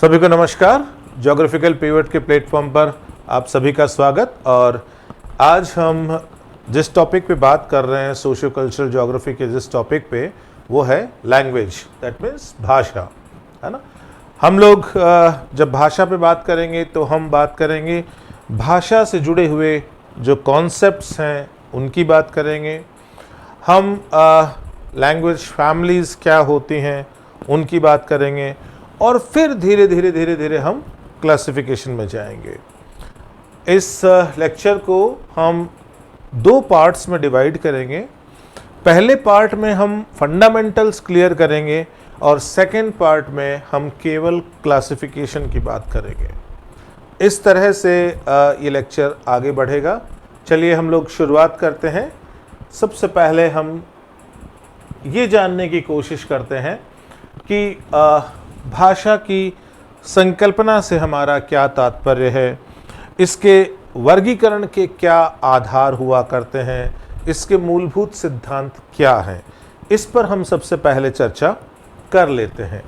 सभी को नमस्कार। ज्योग्राफिकल पिवट के प्लेटफॉर्म पर आप सभी का स्वागत। और आज हम जिस टॉपिक पे बात कर रहे हैं सोशियो कल्चरल ज्योग्राफी के जिस टॉपिक पे, वो है लैंग्वेज, दैट मीन्स भाषा, है ना। हम लोग जब भाषा पे बात करेंगे तो हम बात करेंगे भाषा से जुड़े हुए जो कॉन्सेप्ट्स हैं उनकी बात करेंगे। हम लैंग्वेज फैमिलीज़ क्या होती हैं उनकी बात करेंगे और फिर धीरे धीरे हम क्लासिफिकेशन में जाएंगे। इस लेक्चर को हम दो पार्ट्स में डिवाइड करेंगे। पहले पार्ट में हम फंडामेंटल्स क्लियर करेंगे और सेकेंड पार्ट में हम केवल क्लासिफिकेशन की बात करेंगे। इस तरह से ये लेक्चर आगे बढ़ेगा। चलिए हम लोग शुरुआत करते हैं। सबसे पहले हम ये जानने की कोशिश करते हैं कि भाषा की संकल्पना से हमारा क्या तात्पर्य है, इसके वर्गीकरण के क्या आधार हुआ करते हैं, इसके मूलभूत सिद्धांत क्या हैं, इस पर हम सबसे पहले चर्चा कर लेते हैं।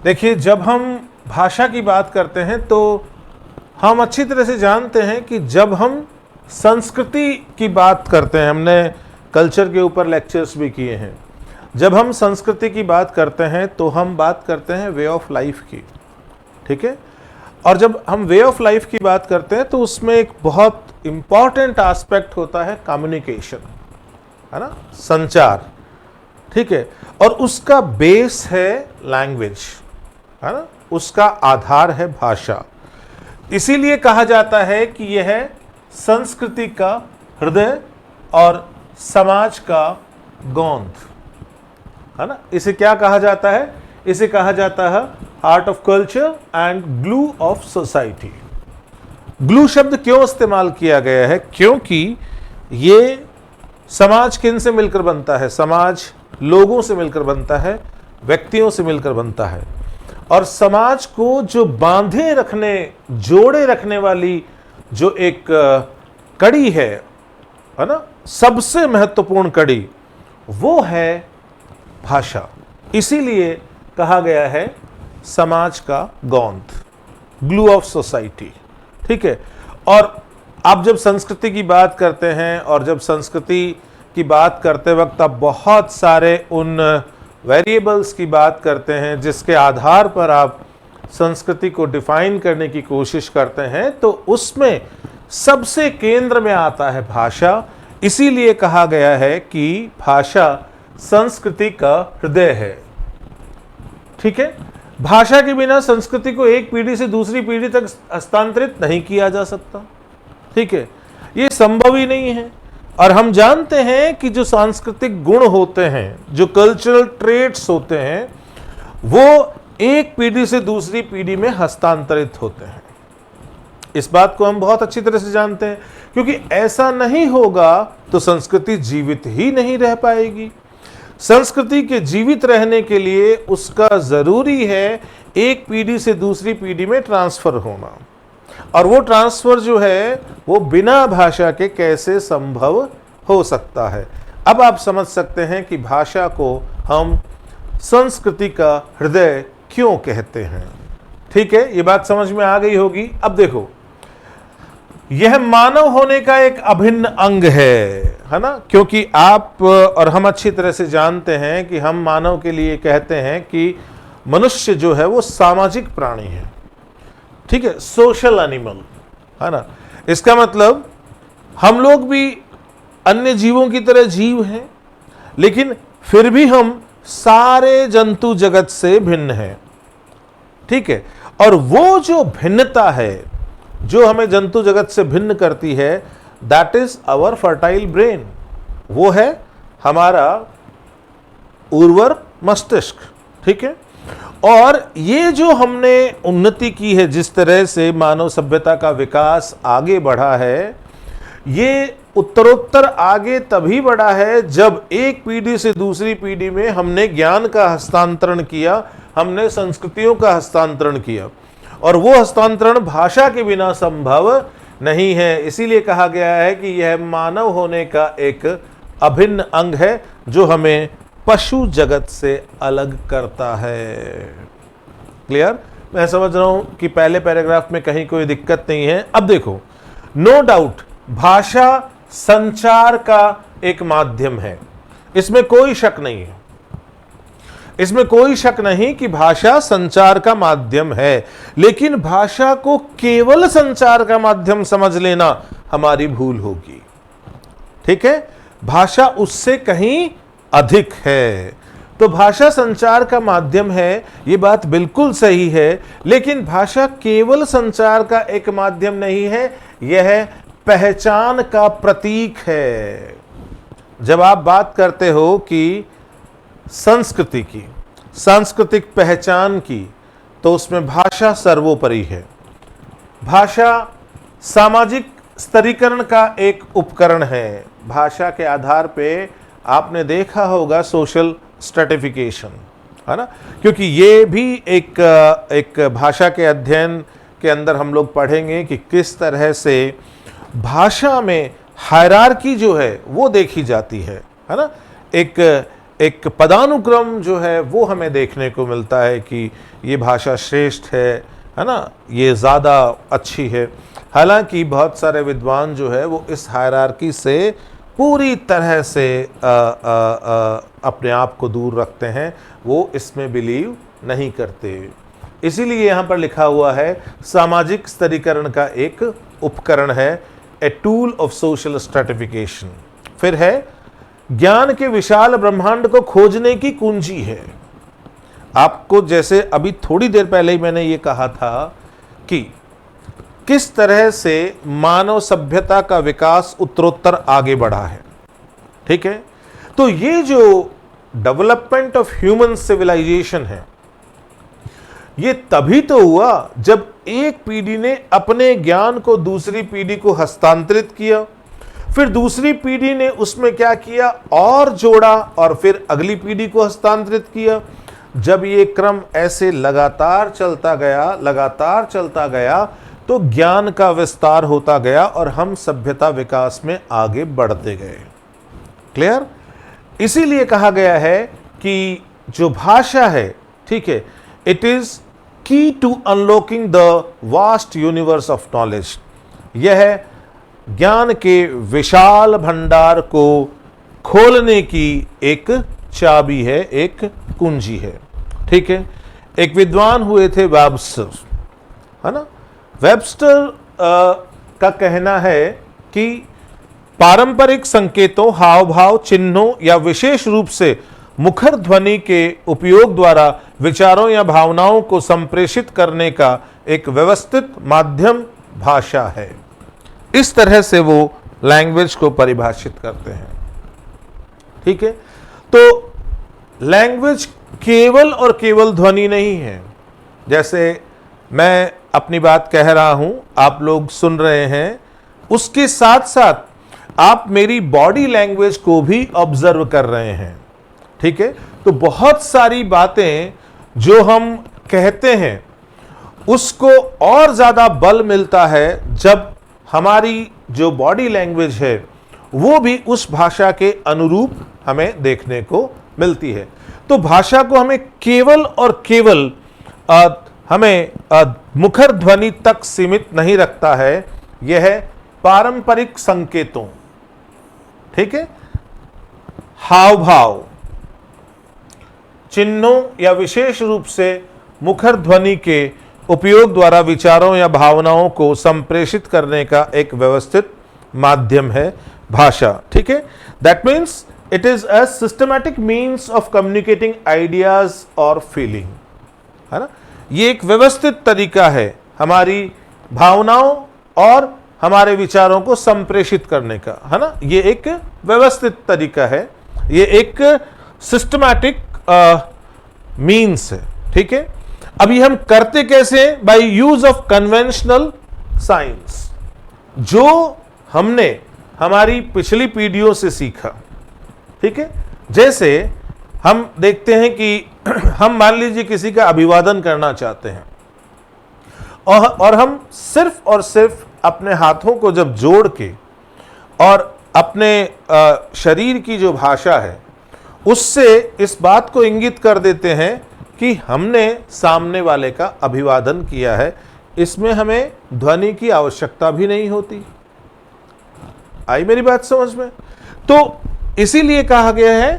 देखिए, जब हम भाषा की बात करते हैं तो हम अच्छी तरह से जानते हैं कि जब हम संस्कृति की बात करते हैं, हमने कल्चर के ऊपर लेक्चर्स भी किए हैं, जब हम संस्कृति की बात करते हैं तो हम बात करते हैं वे ऑफ लाइफ की, ठीक है। और जब हम वे ऑफ लाइफ की बात करते हैं तो उसमें एक बहुत इम्पॉर्टेंट एस्पेक्ट होता है कम्युनिकेशन, है ना, संचार, ठीक है। और उसका बेस है लैंग्वेज, है ना, उसका आधार है भाषा। इसीलिए कहा जाता है कि यह है संस्कृति का हृदय और समाज का गोंद, है ना। इसे क्या कहा जाता है? इसे कहा जाता है heart of culture and glue of society. Glue शब्द क्यों इस्तेमाल किया गया है? क्योंकि ये समाज किन से मिलकर बनता है? समाज लोगों से मिलकर बनता है, व्यक्तियों से मिलकर बनता है। और समाज को जो बांधे रखने, जोड़े रखने वाली जो एक कड़ी है ना, सबसे महत्वपूर्ण कड़ी, वो है भाषा। इसीलिए कहा गया है समाज का गोंद, ग्लू ऑफ सोसाइटी, ठीक है। और आप जब संस्कृति की बात करते हैं और जब संस्कृति की बात करते वक्त आप बहुत सारे उन वेरिएबल्स की बात करते हैं जिसके आधार पर आप संस्कृति को डिफाइन करने की कोशिश करते हैं, तो उसमें सबसे केंद्र में आता है भाषा। इसीलिए कहा गया है कि भाषा संस्कृति का हृदय है, ठीक है। भाषा के बिना संस्कृति को एक पीढ़ी से दूसरी पीढ़ी तक हस्तांतरित नहीं किया जा सकता, ठीक है। ये संभव ही नहीं है। और हम जानते हैं कि जो सांस्कृतिक गुण होते हैं, जो कल्चरल ट्रेट्स होते हैं, वो एक पीढ़ी से दूसरी पीढ़ी में हस्तांतरित होते हैं। इस बात को हम बहुत अच्छी तरह से जानते हैं, क्योंकि ऐसा नहीं होगा तो संस्कृति जीवित ही नहीं रह पाएगी। संस्कृति के जीवित रहने के लिए उसका जरूरी है एक पीढ़ी से दूसरी पीढ़ी में ट्रांसफर होना। और वो ट्रांसफर जो है वो बिना भाषा के कैसे संभव हो सकता है। अब आप समझ सकते हैं कि भाषा को हम संस्कृति का हृदय क्यों कहते हैं, ठीक है। ये बात समझ में आ गई होगी। अब देखो, यह मानव होने का एक अभिन्न अंग है ना, क्योंकि आप और हम अच्छी तरह से जानते हैं कि हम मानव के लिए कहते हैं कि मनुष्य जो है वो सामाजिक प्राणी है, ठीक है, सोशल एनिमल, है ना। इसका मतलब हम लोग भी अन्य जीवों की तरह जीव हैं, लेकिन फिर भी हम सारे जंतु जगत से भिन्न हैं, ठीक है। और वो जो भिन्नता है जो हमें जंतु जगत से भिन्न करती है, that is our fertile brain, वो है हमारा उर्वर मस्तिष्क, ठीक है। और ये जो हमने उन्नति की है, जिस तरह से मानव सभ्यता का विकास आगे बढ़ा है, ये उत्तरोत्तर आगे तभी बढ़ा है जब एक पीढ़ी से दूसरी पीढ़ी में हमने ज्ञान का हस्तांतरण किया, हमने संस्कृतियों का हस्तांतरण किया। और वो हस्तांतरण भाषा के बिना संभव नहीं है। इसीलिए कहा गया है कि यह मानव होने का एक अभिन्न अंग है जो हमें पशु जगत से अलग करता है। क्लियर? मैं समझ रहा हूं कि पहले पैराग्राफ में कहीं कोई दिक्कत नहीं है। अब देखो, नो डाउट भाषा संचार का एक माध्यम है, इसमें कोई शक नहीं है, इसमें कोई शक नहीं कि भाषा संचार का माध्यम है। लेकिन भाषा को केवल संचार का माध्यम समझ लेना हमारी भूल होगी। ठीक है, भाषा उससे कहीं अधिक है। तो भाषा संचार का माध्यम है, ये बात बिल्कुल सही है, लेकिन भाषा केवल संचार का एक माध्यम नहीं है, यह पहचान का प्रतीक है। जब आप बात करते हो कि संस्कृति की, सांस्कृतिक पहचान की, तो उसमें भाषा सर्वोपरि है। भाषा सामाजिक स्तरीकरण का एक उपकरण है। भाषा के आधार पे आपने देखा होगा सोशल स्ट्रेटिफिकेशन, है ना, क्योंकि ये भी एक भाषा के अध्ययन के अंदर हम लोग पढ़ेंगे कि किस तरह से भाषा में हायरार्की जो है वो देखी जाती है ना। एक पदानुक्रम जो है वो हमें देखने को मिलता है कि ये भाषा श्रेष्ठ है ना, ये ज़्यादा अच्छी है। हालांकि बहुत सारे विद्वान जो है वो इस हायरार्की से पूरी तरह से अपने आप को दूर रखते हैं, वो इसमें बिलीव नहीं करते। इसीलिए यहाँ पर लिखा हुआ है सामाजिक स्तरीकरण का एक उपकरण है, a tool of social stratification. फिर है ज्ञान के विशाल ब्रह्मांड को खोजने की कुंजी है। आपको जैसे अभी थोड़ी देर पहले ही मैंने ये कहा था कि किस तरह से मानव सभ्यता का विकास उत्तरोत्तर आगे बढ़ा है। ठीक है, तो ये जो डेवलपमेंट ऑफ ह्यूमन सिविलाइजेशन है, ये तभी तो हुआ जब एक पीढ़ी ने अपने ज्ञान को दूसरी पीढ़ी को हस्तांतरित किया, फिर दूसरी पीढ़ी ने उसमें क्या किया और जोड़ा, और फिर अगली पीढ़ी को हस्तांतरित किया। जब ये क्रम ऐसे लगातार चलता गया तो ज्ञान का विस्तार होता गया और हम सभ्यता विकास में आगे बढ़ते गए। क्लियर? इसीलिए कहा गया है कि जो भाषा है, ठीक है, it is key to unlocking the vast universe of knowledge. यह ज्ञान के विशाल भंडार को खोलने की एक चाबी है, एक कुंजी है। ठीक है, एक विद्वान हुए थे वेबस्टर, है ना। वेबस्टर का कहना है कि पारंपरिक संकेतों, हाव भाव, चिन्हों या विशेष रूप से मुखर ध्वनि के उपयोग द्वारा विचारों या भावनाओं को संप्रेषित करने का एक व्यवस्थित माध्यम भाषा है। इस तरह से वो लैंग्वेज को परिभाषित करते हैं। ठीक है, तो लैंग्वेज केवल और केवल ध्वनि नहीं है। जैसे मैं अपनी बात कह रहा हूं, आप लोग सुन रहे हैं, उसके साथ साथ आप मेरी बॉडी लैंग्वेज को भी ऑब्जर्व कर रहे हैं। ठीक है, तो बहुत सारी बातें जो हम कहते हैं उसको और ज्यादा बल मिलता है जब हमारी जो बॉडी लैंग्वेज है वो भी उस भाषा के अनुरूप हमें देखने को मिलती है। तो भाषा को हमें केवल और केवल हमें मुखर ध्वनि तक सीमित नहीं रखता है, यह पारंपरिक संकेतों, ठीक है, हाव भाव, चिन्हों या विशेष रूप से मुखर ध्वनि के उपयोग द्वारा विचारों या भावनाओं को संप्रेषित करने का एक व्यवस्थित माध्यम है भाषा। ठीक है, that means it is a systematic means of communicating ideas और फीलिंग, है ना। ये एक व्यवस्थित तरीका है हमारी भावनाओं और हमारे विचारों को संप्रेषित करने का, है ना। ये एक व्यवस्थित तरीका है, ये एक सिस्टमैटिक मीन्स है। ठीक है, अभी हम करते कैसे? By use of conventional signs, जो हमने हमारी पिछली पीढ़ियों से सीखा। ठीक है, जैसे हम देखते हैं कि हम मान लीजिए किसी का अभिवादन करना चाहते हैं और हम सिर्फ और सिर्फ अपने हाथों को जब जोड़ के और अपने शरीर की जो भाषा है उससे इस बात को इंगित कर देते हैं कि हमने सामने वाले का अभिवादन किया है, इसमें हमें ध्वनि की आवश्यकता भी नहीं होती। आई मेरी बात समझ में? तो इसीलिए कहा गया है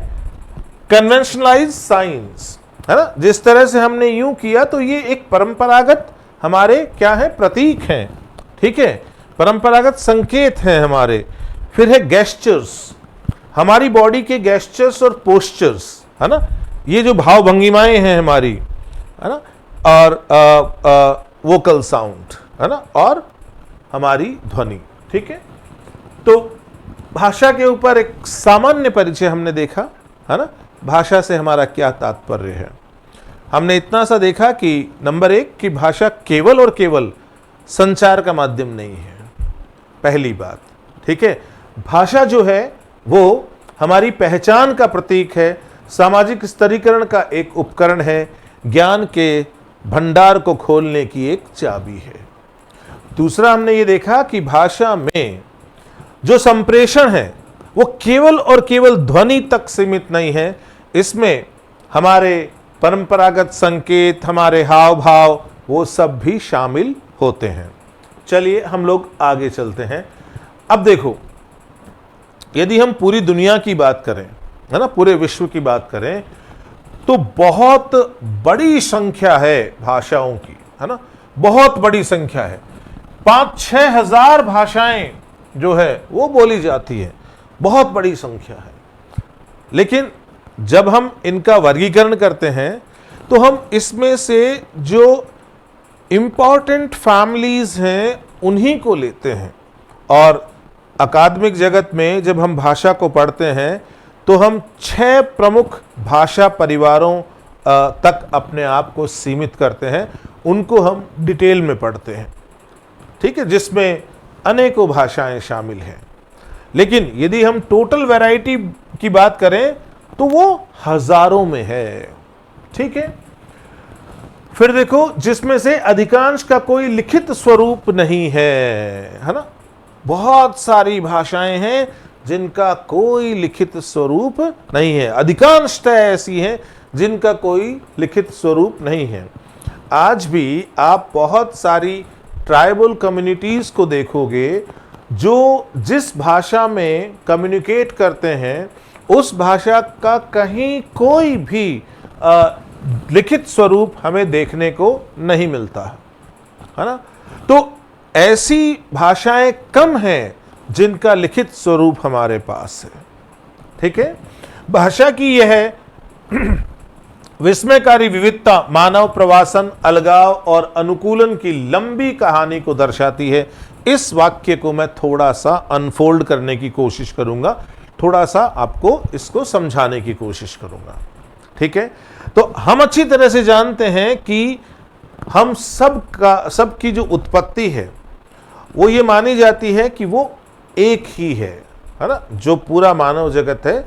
कन्वेंशनलाइज साइंस, है ना। जिस तरह से हमने यूं किया तो ये एक परंपरागत हमारे क्या है, प्रतीक हैं, ठीक है, परंपरागत संकेत हैं हमारे। फिर है गेस्चर्स, हमारी बॉडी के गेस्चर्स और पोस्चर्स, है ना, ये जो भाव भंगिमाएं हैं हमारी, है ना, और वोकल साउंड, है ना, और हमारी ध्वनि, ठीक है। तो भाषा के ऊपर एक सामान्य परिचय हमने देखा, है ना, भाषा से हमारा क्या तात्पर्य है। हमने इतना सा देखा कि नंबर 1 कि भाषा केवल और केवल संचार का माध्यम नहीं है, पहली बात, ठीक है। भाषा जो है वो हमारी पहचान का प्रतीक है, सामाजिक स्तरीकरण का एक उपकरण है, ज्ञान के भंडार को खोलने की एक चाबी है। दूसरा हमने ये देखा कि भाषा में जो संप्रेषण है वो केवल और केवल ध्वनि तक सीमित नहीं है, इसमें हमारे परंपरागत संकेत, हमारे हाव भाव, वो सब भी शामिल होते हैं। चलिए हम लोग आगे चलते हैं। अब देखो, यदि हम पूरी दुनिया की बात करें, है ना, पूरे विश्व की बात करें, तो बहुत बड़ी संख्या है भाषाओं की, है ना, बहुत बड़ी संख्या है। 5-6 हजार भाषाएं जो है वो बोली जाती है, बहुत बड़ी संख्या है। लेकिन जब हम इनका वर्गीकरण करते हैं तो हम इसमें से जो इम्पॉर्टेंट फैमिलीज हैं उन्हीं को लेते हैं, और अकादमिक जगत में जब हम भाषा को पढ़ते हैं तो हम 6 प्रमुख भाषा परिवारों तक अपने आप को सीमित करते हैं, उनको हम डिटेल में पढ़ते हैं, ठीक है, जिसमें अनेकों भाषाएं शामिल हैं। लेकिन यदि हम टोटल वैरायटी की बात करें तो वो हजारों में है, ठीक है। फिर देखो, जिसमें से अधिकांश का कोई लिखित स्वरूप नहीं है ना, बहुत सारी भाषाएं हैं जिनका कोई लिखित स्वरूप नहीं है, अधिकांशतः ऐसी हैं जिनका कोई लिखित स्वरूप नहीं है। आज भी आप बहुत सारी ट्राइबल कम्युनिटीज को देखोगे जो जिस भाषा में कम्युनिकेट करते हैं उस भाषा का कहीं कोई भी लिखित स्वरूप हमें देखने को नहीं मिलता है ना। तो ऐसी भाषाएं कम हैं जिनका लिखित स्वरूप हमारे पास है, ठीक है। भाषा की यह विस्मयकारी विविधता मानव प्रवासन, अलगाव और अनुकूलन की लंबी कहानी को दर्शाती है। इस वाक्य को मैं थोड़ा सा अनफोल्ड करने की कोशिश करूंगा, थोड़ा सा आपको इसको समझाने की कोशिश करूंगा, ठीक है। तो हम अच्छी तरह से जानते हैं कि हम सब की जो उत्पत्ति है वो ये मानी जाती है कि वो एक ही है ना। जो पूरा मानव जगत है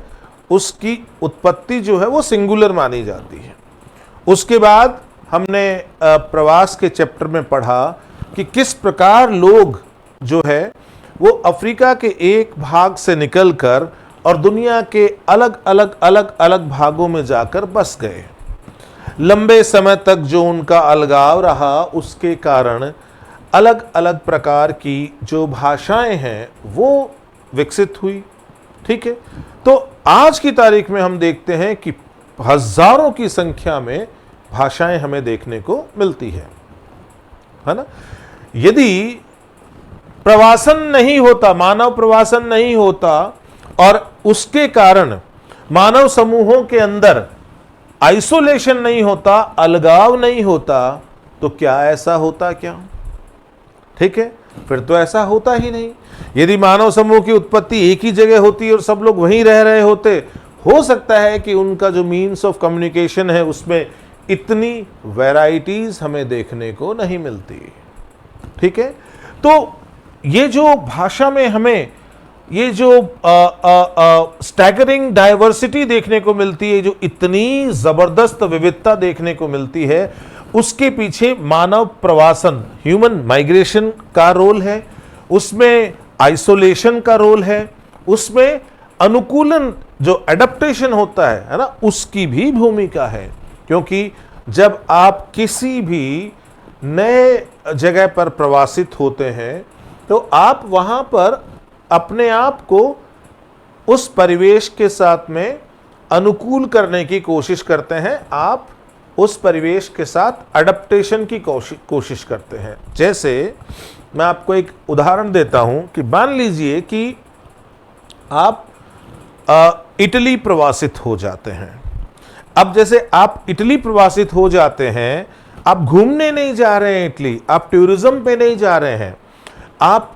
उसकी उत्पत्ति जो है वो सिंगुलर मानी जाती है। उसके बाद हमने प्रवास के चैप्टर में पढ़ा कि किस प्रकार लोग जो है वो अफ्रीका के एक भाग से निकलकर और दुनिया के अलग अलग भागों में जाकर बस गए। लंबे समय तक जो उनका अलगाव रहा उसके कारण अलग अलग प्रकार की जो भाषाएं हैं वो विकसित हुई, ठीक है। तो आज की तारीख में हम देखते हैं कि हजारों की संख्या में भाषाएं हमें देखने को मिलती है ना। यदि प्रवासन नहीं होता, मानव प्रवासन नहीं होता और उसके कारण मानव समूहों के अंदर आइसोलेशन नहीं होता, अलगाव नहीं होता, तो क्या ऐसा होता क्या? ठीक है, फिर तो ऐसा होता ही नहीं। यदि मानव समूह की उत्पत्ति एक ही जगह होती और सब लोग वहीं रह रहे होते, हो सकता है कि उनका जो मीन्स ऑफ कम्युनिकेशन है उसमें इतनी वैरायटीज हमें देखने को नहीं मिलती, ठीक है। तो ये जो भाषा में हमें ये जो स्टैगरिंग डाइवर्सिटी देखने को मिलती है, जो इतनी जबरदस्त विविधता देखने को मिलती है, उसके पीछे मानव प्रवासन, ह्यूमन माइग्रेशन का रोल है, उसमें आइसोलेशन का रोल है, उसमें अनुकूलन जो एडेप्टेशन होता है ना, उसकी भी भूमिका है। क्योंकि जब आप किसी भी नए जगह पर प्रवासित होते हैं तो आप वहां पर अपने आप को उस परिवेश के साथ में अनुकूल करने की कोशिश करते हैं, आप उस परिवेश के साथ अडप्टेशन की कोशिश करते हैं। जैसे मैं आपको एक उदाहरण देता हूं कि मान लीजिए कि आप इटली प्रवासित हो जाते हैं। अब जैसे आप इटली प्रवासित हो जाते हैं, आप घूमने नहीं जा रहे हैं इटली, आप टूरिज्म पे नहीं जा रहे हैं, आप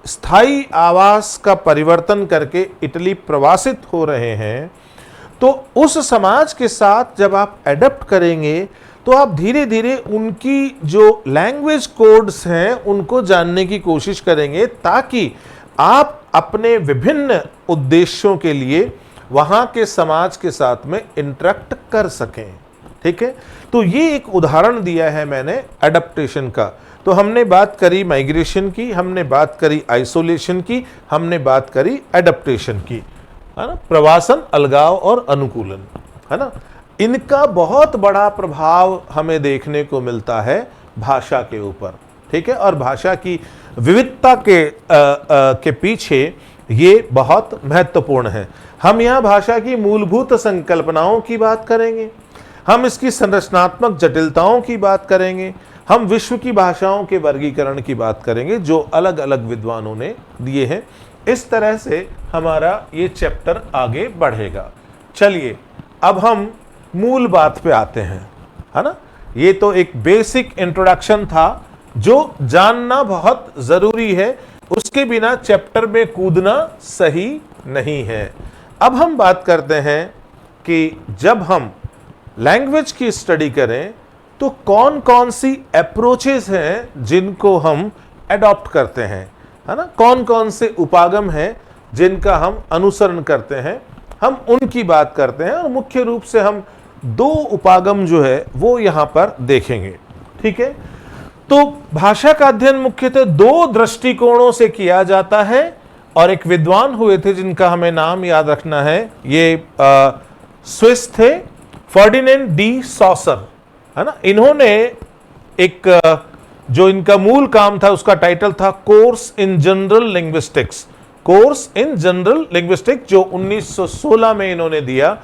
स्थायी आवास का परिवर्तन करके इटली प्रवासित हो रहे हैं। तो उस समाज के साथ जब आप एडप्ट करेंगे तो आप धीरे धीरे उनकी जो लैंग्वेज कोड्स हैं उनको जानने की कोशिश करेंगे, ताकि आप अपने विभिन्न उद्देश्यों के लिए वहां के समाज के साथ में इंटरेक्ट कर सकें। ठीक है, तो ये एक उदाहरण दिया है मैंने एडप्टेशन का। तो हमने बात करी माइग्रेशन की, हमने बात करी आइसोलेशन की, हमने बात करी एडप्टेशन की, है ना, प्रवासन, अलगाव और अनुकूलन, है ना। इनका बहुत बड़ा प्रभाव हमें देखने को मिलता है भाषा के ऊपर। ठीक है, और भाषा की विविधता के पीछे ये बहुत महत्वपूर्ण है। हम यहाँ भाषा की मूलभूत संकल्पनाओं की बात करेंगे, हम इसकी संरचनात्मक जटिलताओं की बात करेंगे, हम विश्व की भाषाओं के वर्गीकरण की बात करेंगे जो अलग अलग विद्वानों ने दिए हैं। इस तरह से हमारा ये चैप्टर आगे बढ़ेगा। चलिए अब हम मूल बात पे आते हैं, है ना। ये तो एक बेसिक इंट्रोडक्शन था जो जानना बहुत जरूरी है, उसके बिना चैप्टर में कूदना सही नहीं है। अब हम बात करते हैं कि जब हम लैंग्वेज की स्टडी करें तो कौन कौन सी अप्रोचेस हैं जिनको हम एडॉप्ट करते हैं, है ना, कौन कौन से उपागम हैं जिनका हम अनुसरण करते हैं, हम उनकी बात करते हैं। और मुख्य रूप से हम दो उपागम जो है वो यहां पर देखेंगे। ठीक है, तो भाषा का अध्ययन मुख्यतः दो दृष्टिकोणों से किया जाता है, और एक विद्वान हुए थे जिनका हमें नाम याद रखना है, ये स्विस थे, फर्डिनेंड डी सॉसर, है ना। इन्होंने एक जो इनका मूल काम था उसका टाइटल था course in general linguistics, course in general linguistics, जो 1916 में इन्होंने दिया।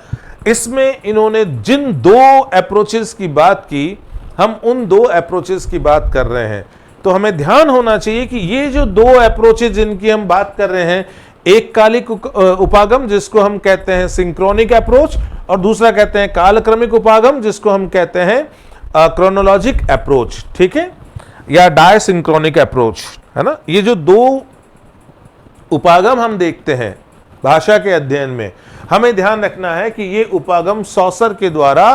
इसमें इन्होंने जिन दो अप्रोचेस की बात की, हम उन दो अप्रोचेस की बात कर रहे हैं। तो हमें ध्यान होना चाहिए कि ये जो दो अप्रोचेस जिनकी हम बात कर रहे हैं, एक कालिक उपागम जिसको हम कहते हैं सिंक्रोनिक अप्रोच, और दूसरा कहते हैं कालक्रमिक उपागम जिसको हम कहते हैं क्रोनोलॉजिक अप्रोच। ठीक है, या डायसिंक्रोनिक अप्रोच, है ना। ये जो दो उपागम हम देखते हैं भाषा के अध्ययन में, हमें ध्यान रखना है कि ये उपागम सॉसर के द्वारा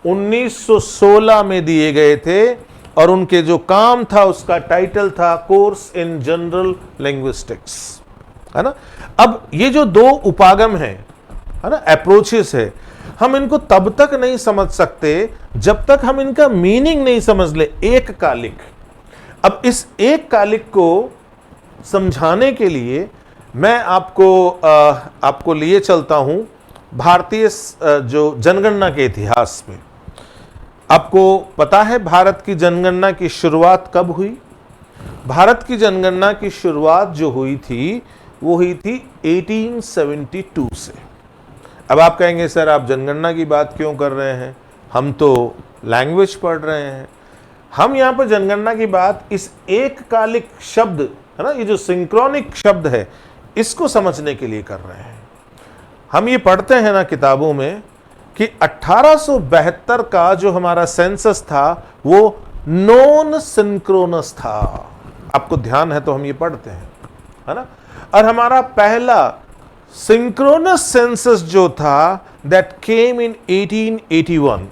1916 में दिए गए थे, और उनके जो काम था उसका टाइटल था कोर्स इन जनरल लिंग्विस्टिक्स, है ना। अब ये जो दो उपागम है ना, अप्रोचेस है, हम इनको तब तक नहीं समझ सकते जब तक हम इनका मीनिंग नहीं समझ ले। एक कालिक, अब इस एक कालिक को समझाने के लिए मैं आपको लिए चलता हूं भारतीय जो जनगणना के इतिहास में। आपको पता है भारत की जनगणना की शुरुआत कब हुई? भारत की जनगणना की शुरुआत जो हुई थी वो हुई थी 1872 से। अब आप कहेंगे सर आप जनगणना की बात क्यों कर रहे हैं, हम तो लैंग्वेज पढ़ रहे हैं। हम यहाँ पर जनगणना की बात इस एक कालिक शब्द, है ना, ये जो सिंक्रोनिक शब्द है, इसको समझने के लिए कर रहे हैं। हम ये पढ़ते हैं ना किताबों में कि 1872 का जो हमारा सेंसस था वो नॉन सिंक्रोनस था। आपको ध्यान है तो हम ये पढ़ते हैं, है ना। और हमारा पहला सिंक्रोनस सेंसस जो था दैट केम इन 1881,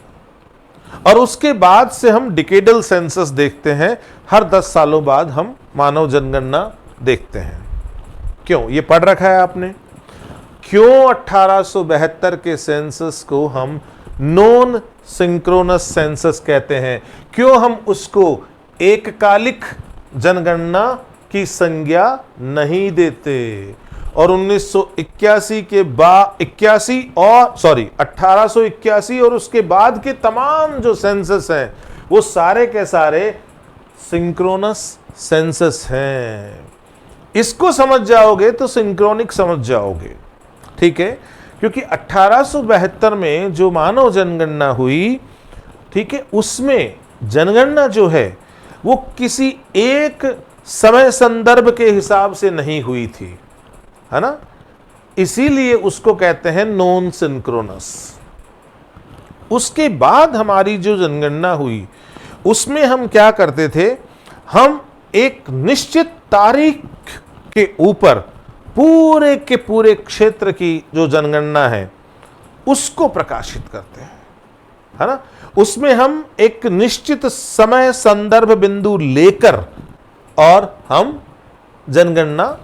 और उसके बाद से हम डिकेडल सेंसस देखते हैं। हर 10 सालों बाद हम मानव जनगणना देखते हैं। क्यों? ये पढ़ रखा है आपने। क्यों 1872 के सेंसस को हम नॉन सिंक्रोनस सेंसस कहते हैं? क्यों हम उसको एककालिक जनगणना की संज्ञा नहीं देते? और 1981 के बाद 1881 और उसके बाद के तमाम जो सेंसस हैं वो सारे के सारे सिंक्रोनस सेंसस हैं। इसको समझ जाओगे तो सिंक्रोनिक समझ जाओगे, ठीक है। क्योंकि 1872 में जो मानव जनगणना हुई, ठीक है, उसमें जनगणना जो है वो किसी एक समय संदर्भ के हिसाब से नहीं हुई थी, है ना, इसीलिए उसको कहते हैं नॉन सिंक्रोनस। उसके बाद हमारी जो जनगणना हुई उसमें हम क्या करते थे, हम एक निश्चित तारीख के ऊपर पूरे के पूरे क्षेत्र की जो जनगणना है उसको प्रकाशित करते हैं, है ना। उसमें हम एक निश्चित समय संदर्भ बिंदु लेकर और हम जनगणना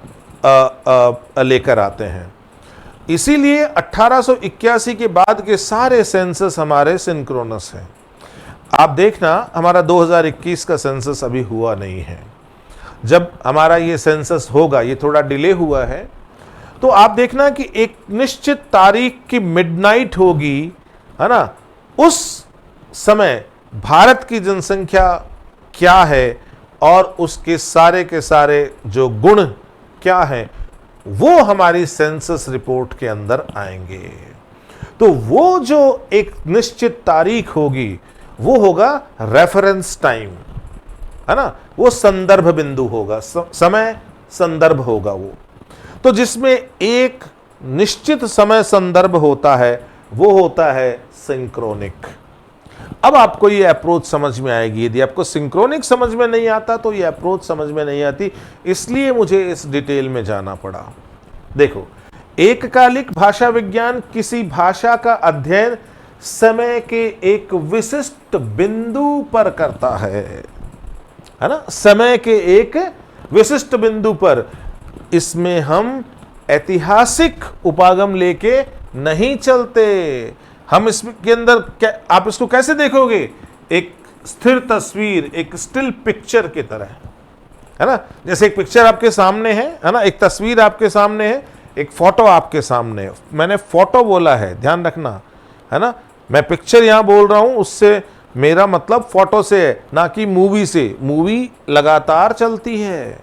लेकर आते हैं। इसीलिए 1881 के बाद के सारे सेंसस हमारे सिंक्रोनस हैं। आप देखना हमारा 2021 का सेंसस अभी हुआ नहीं है। जब हमारा ये सेंसस होगा, ये थोड़ा डिले हुआ है, तो आप देखना कि एक निश्चित तारीख की मिडनाइट होगी, है ना। उस समय भारत की जनसंख्या क्या है और उसके सारे के सारे जो गुण क्या है वो हमारी सेंसस रिपोर्ट के अंदर आएंगे। तो वो जो एक निश्चित तारीख होगी वो होगा रेफरेंस टाइम, है ना, वो संदर्भ बिंदु होगा, समय संदर्भ होगा वो। तो जिसमें एक निश्चित समय संदर्भ होता है वो होता है सिंक्रोनिक। अब आपको ये अप्रोच समझ में आएगी। यदि आपको सिंक्रोनिक समझ में नहीं आता तो ये अप्रोच समझ में नहीं आती, इसलिए मुझे इस डिटेल में जाना पड़ा। देखो, एककालिक भाषा विज्ञान किसी भाषा का अध्ययन समय के एक विशिष्ट बिंदु पर करता है ना, समय के एक विशिष्ट बिंदु पर। इसमें हम ऐतिहासिक उपागम लेके नहीं चलते। हम इसके अंदर आप इसको कैसे देखोगे, एक स्थिर तस्वीर, एक स्टिल पिक्चर की तरह, है ना। जैसे एक पिक्चर आपके सामने है ना, एक तस्वीर आपके सामने है, एक फोटो आपके सामने है। मैंने फोटो बोला है, ध्यान रखना, है ना। मैं पिक्चर यहां बोल रहा हूं, उससे मेरा मतलब फोटो से है, ना कि मूवी से। मूवी लगातार चलती है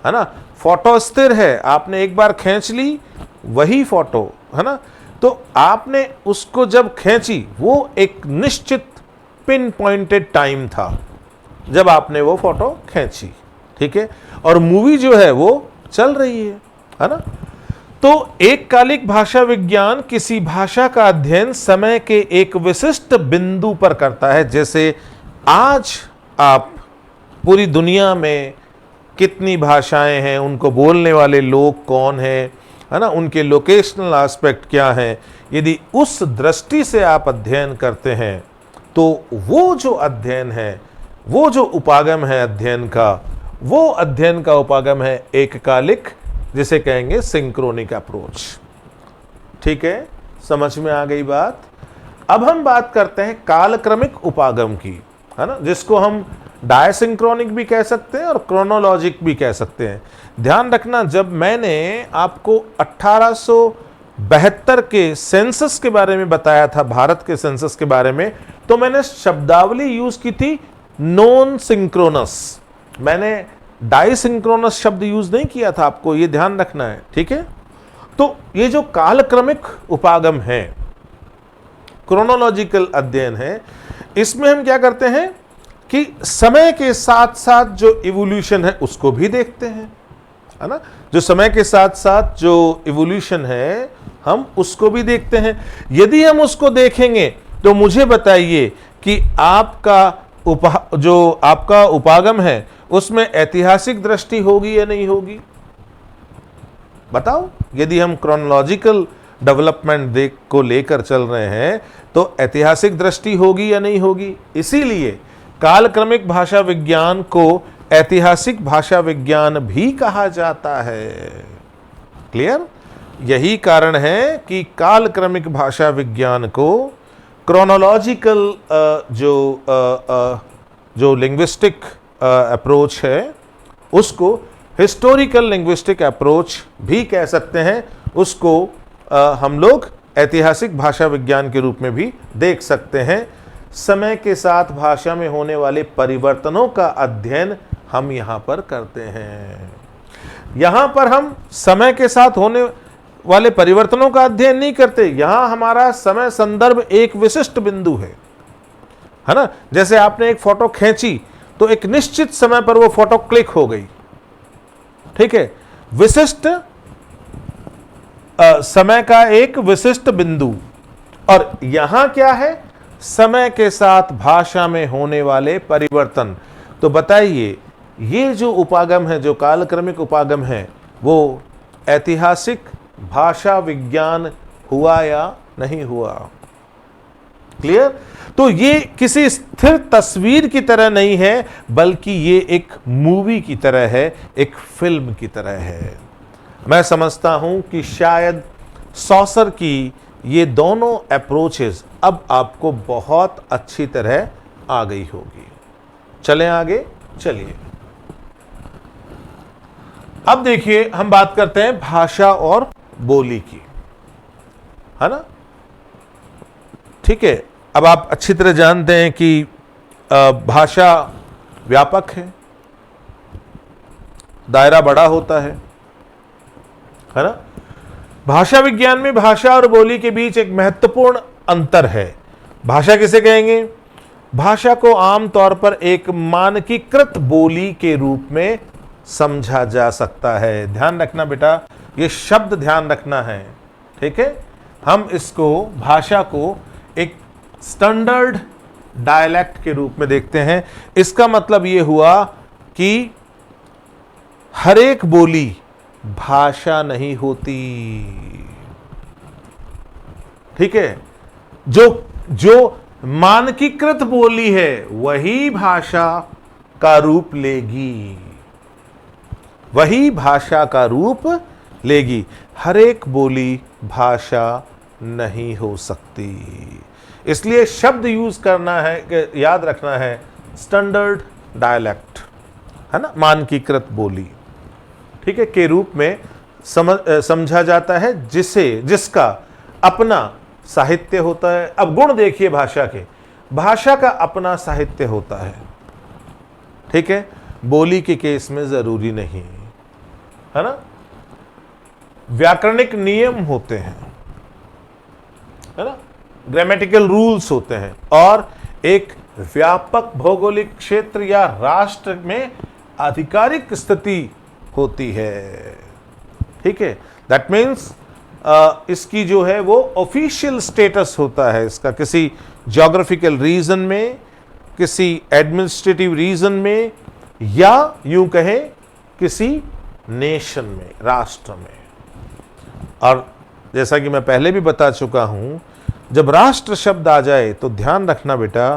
ना। फोटो स्थिर है, आपने एक बार खींच ली वही फोटो, है ना। तो आपने उसको जब खींची वो एक निश्चित पिन पॉइंटेड टाइम था जब आपने वो फोटो खींची, ठीक है। और मूवी जो है वो चल रही है ना। तो एककालिक भाषा विज्ञान किसी भाषा का अध्ययन समय के एक विशिष्ट बिंदु पर करता है। जैसे आज आप पूरी दुनिया में कितनी भाषाएं हैं, उनको बोलने वाले लोग कौन हैं, है ना, उनके लोकेशनल एस्पेक्ट क्या हैं, यदि उस दृष्टि से आप अध्ययन करते हैं तो वो जो अध्ययन है, वो जो उपागम है अध्ययन का, वो अध्ययन का उपागम है एककालिक, जिसे कहेंगे सिंक्रोनिक अप्रोच। ठीक है, समझ में आ गई बात। अब हम बात करते हैं कालक्रमिक उपागम की, है ना, जिसको हम डायसिंक्रोनिक भी कह सकते हैं और क्रोनोलॉजिक भी कह सकते हैं। ध्यान रखना, जब मैंने आपको 1872 के सेंसस के बारे में बताया था, भारत के सेंसस के बारे में, तो मैंने शब्दावली यूज की थी नॉन सिंक्रोनस। मैंने डाइसिंक्रोनस शब्द यूज नहीं किया था, आपको ये ध्यान रखना है, ठीक है। तो ये जो कालक्रमिक उपागम है, क्रोनोलॉजिकल अध्ययन है, इसमें हम क्या करते हैं कि समय के साथ साथ जो इवोल्यूशन है उसको भी देखते हैं, है ना। जो समय के साथ साथ जो इवोल्यूशन है हम उसको भी देखते हैं। यदि हम उसको देखेंगे तो मुझे बताइए कि जो आपका उपागम है उसमें ऐतिहासिक दृष्टि होगी या नहीं होगी, बताओ। यदि हम क्रोनोलॉजिकल डेवलपमेंट को लेकर चल रहे हैं तो ऐतिहासिक दृष्टि होगी या नहीं होगी। इसीलिए कालक्रमिक भाषा विज्ञान को ऐतिहासिक भाषा विज्ञान भी कहा जाता है। क्लियर? यही कारण है कि कालक्रमिक भाषा विज्ञान को क्रोनोलॉजिकल जो लिंग्विस्टिक अप्रोच है उसको हिस्टोरिकल लिंग्विस्टिक अप्रोच भी कह सकते हैं उसको, हम लोग ऐतिहासिक भाषा विज्ञान के रूप में भी देख सकते हैं। समय के साथ भाषा में होने वाले परिवर्तनों का अध्ययन हम यहाँ पर करते हैं। यहाँ पर हम समय के साथ होने वाले परिवर्तनों का अध्ययन नहीं करते, यहाँ हमारा समय संदर्भ एक विशिष्ट बिंदु है ना। जैसे आपने एक फोटो खींची तो एक निश्चित समय पर वो फोटो क्लिक हो गई, ठीक है, विशिष्ट समय का एक विशिष्ट बिंदु। और यहां क्या है, समय के साथ भाषा में होने वाले परिवर्तन। तो बताइए, ये जो उपागम है, जो कालक्रमिक उपागम है, वो ऐतिहासिक भाषा विज्ञान हुआ या नहीं हुआ? क्लियर? तो ये किसी स्थिर तस्वीर की तरह नहीं है, बल्कि ये एक मूवी की तरह है, एक फिल्म की तरह है। मैं समझता हूं कि शायद सॉसर की ये दोनों अप्रोचेस अब आपको बहुत अच्छी तरह आ गई होगी। चलें आगे, चलिए अब देखिए हम बात करते हैं भाषा और बोली की, है ना। ठीक है, अब आप अच्छी तरह जानते हैं कि भाषा व्यापक है, दायरा बड़ा होता है ना। भाषा विज्ञान में भाषा और बोली के बीच एक महत्वपूर्ण अंतर है। भाषा किसे कहेंगे? भाषा को आमतौर पर एक मानकीकृत बोली के रूप में समझा जा सकता है। ध्यान रखना बेटा, ये शब्द ध्यान रखना है, ठीक है। हम इसको, भाषा को एक स्टैंडर्ड डायलेक्ट के रूप में देखते हैं। इसका मतलब ये हुआ कि हर एक बोली भाषा नहीं होती, ठीक है। जो मानकीकृत बोली है वही भाषा का रूप लेगी, वही भाषा का रूप लेगी। हर एक बोली भाषा नहीं हो सकती। इसलिए शब्द यूज करना है, याद रखना है, स्टैंडर्ड डायलेक्ट, है ना, मानकीकृत बोली, ठीक है, के रूप में समझा जाता है, जिसका अपना साहित्य होता है। अब गुण देखिए भाषा के, भाषा का अपना साहित्य होता है, ठीक है। बोली के केस में जरूरी नहीं, है ना। व्याकरणिक नियम होते हैं, है ना, ग्रामेटिकल रूल्स होते हैं, और एक व्यापक भौगोलिक क्षेत्र या राष्ट्र में आधिकारिक स्थिति होती है, ठीक है। दैट मीन्स इसकी जो है वो ऑफिशियल स्टेटस होता है इसका, किसी ज्योग्राफिकल रीजन में, किसी एडमिनिस्ट्रेटिव रीजन में, या यूं कहें किसी नेशन में, राष्ट्र में। और जैसा कि मैं पहले भी बता चुका हूं, जब राष्ट्र शब्द आ जाए तो ध्यान रखना बेटा,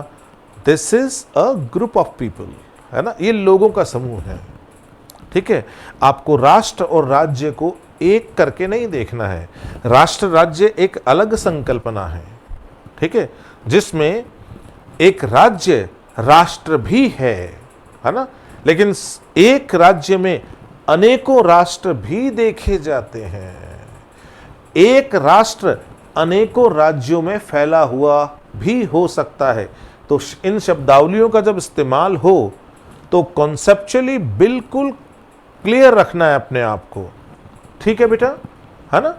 this is a group of people, है ना, ये लोगों का समूह है, ठीक है। आपको राष्ट्र और राज्य को एक करके नहीं देखना है। राष्ट्र राज्य एक अलग संकल्पना है, ठीक है, जिसमें एक राज्य राष्ट्र भी है ना, लेकिन एक राज्य में अनेकों राष्ट्र भी देखे जाते हैं। एक राष्ट्र अनेकों राज्यों में फैला हुआ भी हो सकता है। तो इन शब्दावलियों का जब इस्तेमाल हो तो कॉन्सेप्चुअली बिल्कुल क्लियर रखना है अपने आप को, ठीक है बेटा, है ना।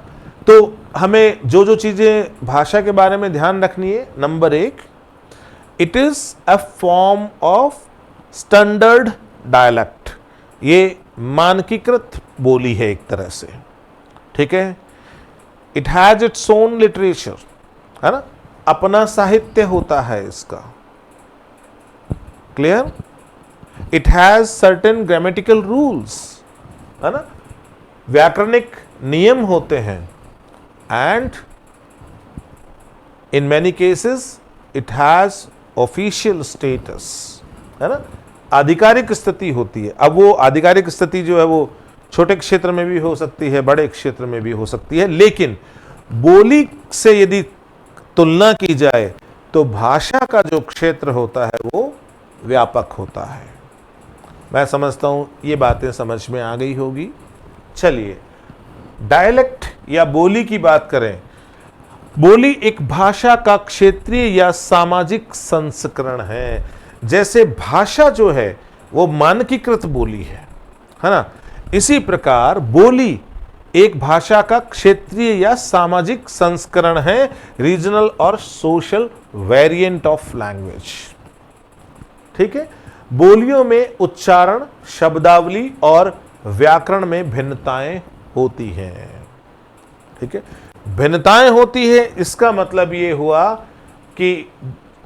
तो हमें जो जो चीजें भाषा के बारे में ध्यान रखनी है, number 1, it is a form of standard dialect, ये मानकीकृत बोली है एक तरह से, ठीक है। It has its own literature, है ना, अपना साहित्य होता है इसका, clear. It has certain grammatical rules, है ना, व्याकरणिक नियम होते हैं, and in many cases it has official status, है ना, आधिकारिक स्थिति होती है। अब वो आधिकारिक स्थिति जो है वो छोटे क्षेत्र में भी हो सकती है, बड़े क्षेत्र में भी हो सकती है, लेकिन बोली से यदि तुलना की जाए तो भाषा का जो क्षेत्र होता है वो व्यापक होता है, मैं समझता हूं ये बातें समझ में आ गई होगी। चलिए, डायलेक्ट या बोली की बात करें। बोली एक भाषा का क्षेत्रीय या सामाजिक संस्करण है। जैसे भाषा जो है वो मानकीकृत बोली है ना, इसी प्रकार बोली एक भाषा का क्षेत्रीय या सामाजिक संस्करण है, रीजनल और सोशल वेरिएंट ऑफ लैंग्वेज। ठीक है, बोलियों में उच्चारण, शब्दावली और व्याकरण में भिन्नताएं होती हैं। ठीक है, भिन्नताएं होती है, इसका मतलब ये हुआ कि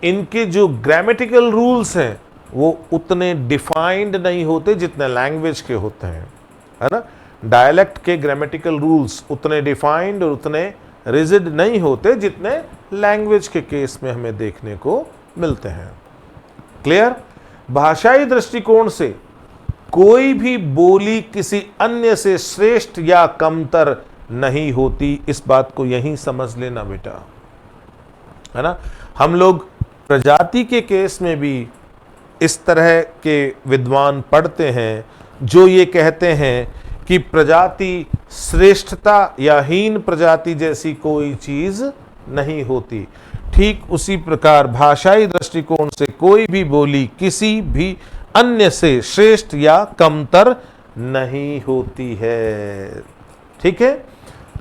इनके जो ग्रामेटिकल रूल्स हैं वो उतने डिफाइंड नहीं होते जितने लैंग्वेज के होते हैं, है ना। डायलेक्ट के ग्रामेटिकल रूल्स उतने डिफाइंड और उतने रिजिड नहीं होते जितने लैंग्वेज के केस में हमें देखने को मिलते हैं। क्लियर? भाषाई दृष्टिकोण से कोई भी बोली किसी अन्य से श्रेष्ठ या कमतर नहीं होती। इस बात को यहीं समझ लेना बेटा, है ना। हम लोग प्रजाति के केस में भी इस तरह के विद्वान पढ़ते हैं जो ये कहते हैं कि प्रजाति श्रेष्ठता या हीन प्रजाति जैसी कोई चीज नहीं होती। ठीक उसी प्रकार भाषाई दृष्टिकोण से कोई भी बोली किसी भी अन्य से श्रेष्ठ या कमतर नहीं होती है। ठीक है,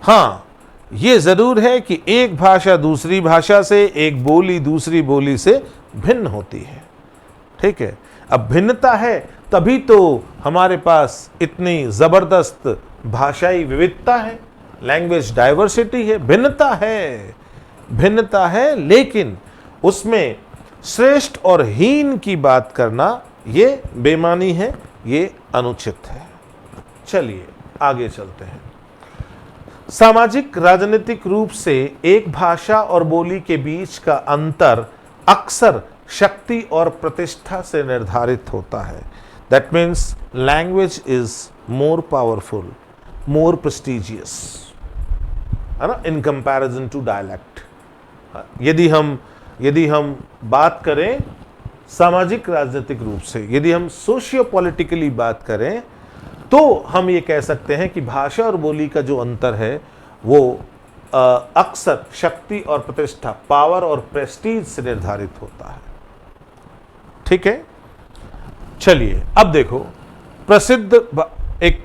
हाँ, ये जरूर है कि एक भाषा दूसरी भाषा से, एक बोली दूसरी बोली से भिन्न होती है। ठीक है, अब भिन्नता है तभी तो हमारे पास इतनी जबरदस्त भाषाई विविधता है, लैंग्वेज डाइवर्सिटी है। भिन्नता है, लेकिन उसमें श्रेष्ठ और हीन की बात करना ये बेमानी है, ये अनुचित है। चलिए आगे चलते हैं। सामाजिक राजनीतिक रूप से एक भाषा और बोली के बीच का अंतर अक्सर शक्ति और प्रतिष्ठा से निर्धारित होता है। That means language is more powerful, more prestigious, है ना, इन कंपैरिजन टू डायलेक्ट। यदि हम बात करें सामाजिक राजनीतिक रूप से, यदि हम सोशियो पॉलिटिकली बात करें, तो हम ये कह सकते हैं कि भाषा और बोली का जो अंतर है वो अक्सर शक्ति और प्रतिष्ठा, पावर और प्रेस्टीज से निर्धारित होता है। ठीक है, चलिए अब देखो, प्रसिद्ध एक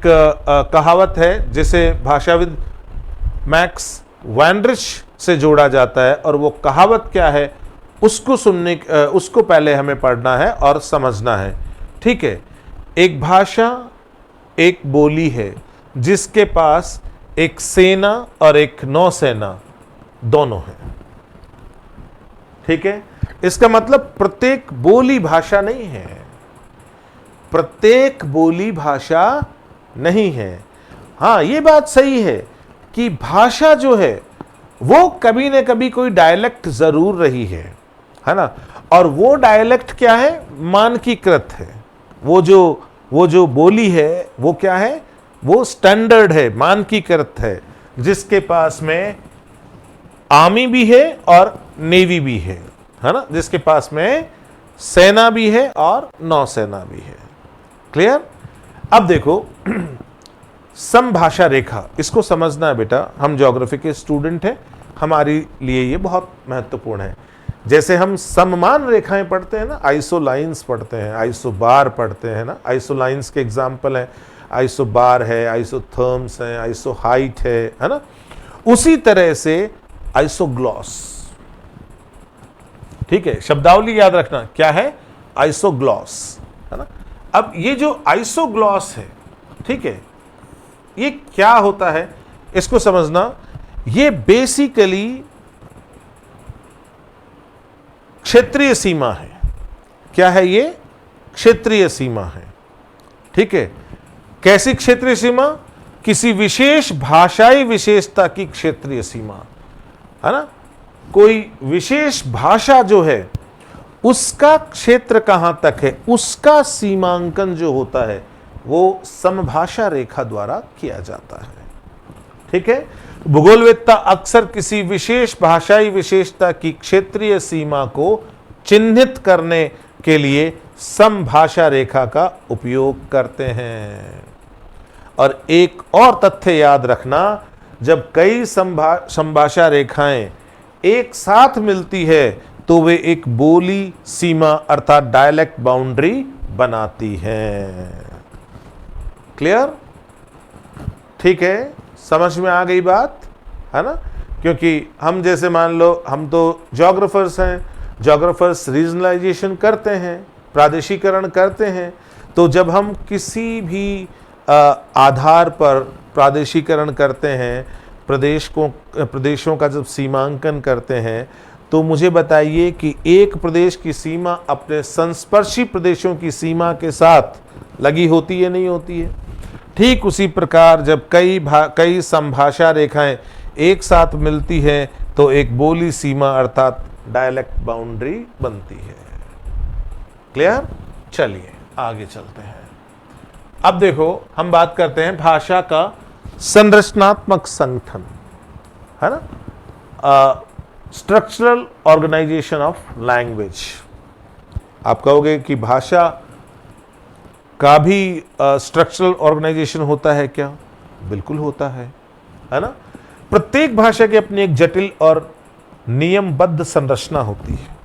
कहावत है जिसे भाषाविद मैक्स वैंड्रिच से जोड़ा जाता है, और वो कहावत क्या है उसको पहले हमें पढ़ना है और समझना है। ठीक है, एक भाषा एक बोली है जिसके पास एक सेना और एक नौसेना दोनों है। ठीक है, इसका मतलब प्रत्येक बोली भाषा नहीं है, प्रत्येक बोली भाषा नहीं है। हाँ, ये बात सही है कि भाषा जो है वो कभी न कभी कोई डायलेक्ट जरूर रही है ना, और वो डायलेक्ट क्या है, मानकीकृत है। वो जो बोली है वो क्या है, वो स्टैंडर्ड है, मानकीकृत है, जिसके पास में आर्मी भी है और नेवी भी है ना, जिसके पास में सेना भी है और नौसेना भी है। क्लियर? अब देखो, समभाषा रेखा, इसको समझना है बेटा। हम ज्योग्राफी के स्टूडेंट हैं, हमारे लिए ये बहुत महत्वपूर्ण है। जैसे हम सममान रेखाएं पढ़ते हैं ना, आइसोलाइंस पढ़ते हैं, आइसोबार पढ़ते हैं ना। आइसोलाइंस के एग्जाम्पल हैं, आइसोबार है, आइसोथर्म्स है, आइसोहाइट है ना। उसी तरह से आइसोग्लॉस। ठीक है, शब्दावली याद रखना क्या है, आइसोग्लॉस, है ना। अब ये जो आइसोग्लॉस है, ठीक है, ये क्या होता है इसको समझना। ये बेसिकली क्षेत्रीय सीमा है। क्या है ये? क्षेत्रीय सीमा है। ठीक है, कैसी क्षेत्रीय सीमा? किसी विशेष भाषाई विशेषता की क्षेत्रीय सीमा, है ना। कोई विशेष भाषा जो है उसका क्षेत्र कहां तक है, उसका सीमांकन जो होता है वो समभाषा रेखा द्वारा किया जाता है। ठीक है, भूगोलवेत्ता अक्सर किसी विशेष भाषाई विशेषता की क्षेत्रीय सीमा को चिन्हित करने के लिए समभाषा रेखा का उपयोग करते हैं। और एक और तथ्य याद रखना, जब कई समभाषा रेखाएं एक साथ मिलती है तो वे एक बोली सीमा अर्थात डायलेक्ट बाउंड्री बनाती हैं। क्लियर? ठीक है, समझ में आ गई बात, है ना? क्योंकि हम जैसे मान लो हम तो ज्योग्राफर्स हैं, ज्योग्राफर्स रीजनलाइजेशन करते हैं, प्रादेशिकरण करते हैं। तो जब हम किसी भी आधार पर प्रादेशिकरण करते हैं, प्रदेशों का जब सीमांकन करते हैं, तो मुझे बताइए कि एक प्रदेश की सीमा अपने संस्पर्शी प्रदेशों की सीमा के साथ लगी होती है, नहीं होती है? ठीक उसी प्रकार जब कई समभाषा रेखाएं एक साथ मिलती हैं तो एक बोली सीमा अर्थात डायलेक्ट बाउंड्री बनती है। क्लियर? चलिए आगे चलते हैं। अब देखो, हम बात करते हैं भाषा का संरचनात्मक संगठन, है ना? Structural organisation of language. आप कहोगे कि भाषा का भी स्ट्रक्चरल ऑर्गेनाइजेशन होता है क्या? बिल्कुल होता है ना? प्रत्येक भाषा की अपनी एक जटिल और नियमबद्ध संरचना होती है।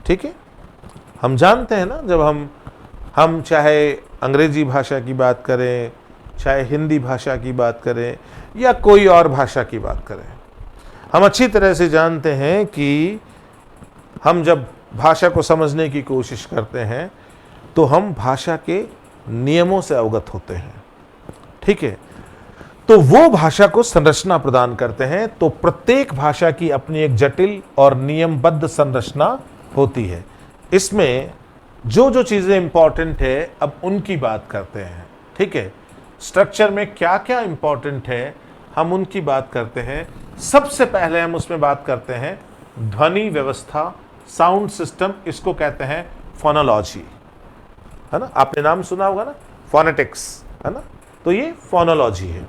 ठीक है, हम जानते हैं ना, जब हम चाहे अंग्रेजी भाषा की बात करें, चाहे हिंदी भाषा की बात करें या कोई और भाषा की बात करें, हम अच्छी तरह से जानते हैं कि हम जब भाषा को समझने की कोशिश करते हैं तो हम भाषा के नियमों से अवगत होते हैं। ठीक है, तो वो भाषा को संरचना प्रदान करते हैं। तो प्रत्येक भाषा की अपनी एक जटिल और नियमबद्ध संरचना होती है। इसमें जो जो चीजें इंपॉर्टेंट है अब उनकी बात करते हैं। ठीक है, स्ट्रक्चर में क्या क्या इंपॉर्टेंट है हम उनकी बात करते हैं। सबसे पहले हम उसमें बात करते हैं ध्वनि व्यवस्था, साउंड सिस्टम, इसको कहते हैं फोनोलॉजी, है ना? आपने नाम सुना होगा ना, फोनेटिक्स, है ना? तो ये फोनोलॉजी है।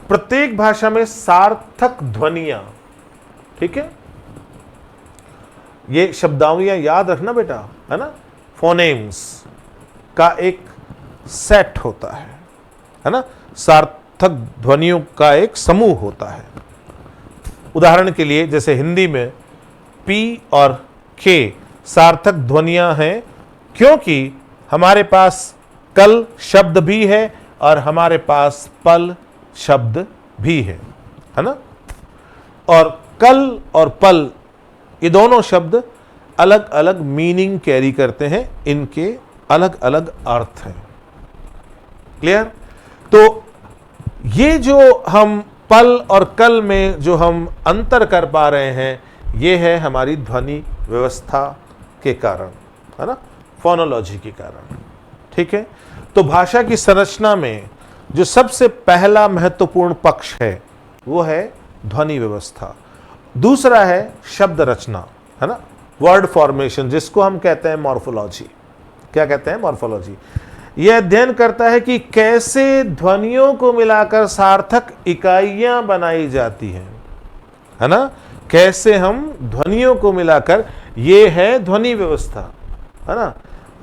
प्रत्येक भाषा में सार्थक ध्वनियां, ठीक है, ये शब्दावलियां याद रखना बेटा, है ना? फोनेम्स का एक सेट होता है ना? सार्थक ध्वनियों का एक समूह होता है। उदाहरण के लिए जैसे हिंदी में पी और के सार्थक ध्वनियां हैं, क्योंकि हमारे पास कल शब्द भी है और हमारे पास पल शब्द भी है ना? और कल और पल ये दोनों शब्द अलग अलग मीनिंग कैरी करते हैं, इनके अलग अलग अर्थ हैं। क्लियर? तो ये जो हम पल और कल में जो हम अंतर कर पा रहे हैं, ये है हमारी ध्वनि व्यवस्था के कारण, है ना? फोनोलॉजी के कारण। ठीक है, तो भाषा की संरचना में जो सबसे पहला महत्वपूर्ण पक्ष है वो है ध्वनि व्यवस्था। दूसरा है शब्द रचना, है ना? वर्ड फॉर्मेशन, जिसको हम कहते हैं मॉर्फोलॉजी। क्या कहते हैं? मॉर्फोलॉजी। यह अध्ययन करता है कि कैसे ध्वनियों को मिलाकर सार्थक इकाइयां बनाई जाती हैं, है ना? कैसे हम ध्वनियों को मिलाकर, ये है ध्वनि व्यवस्था, है ना?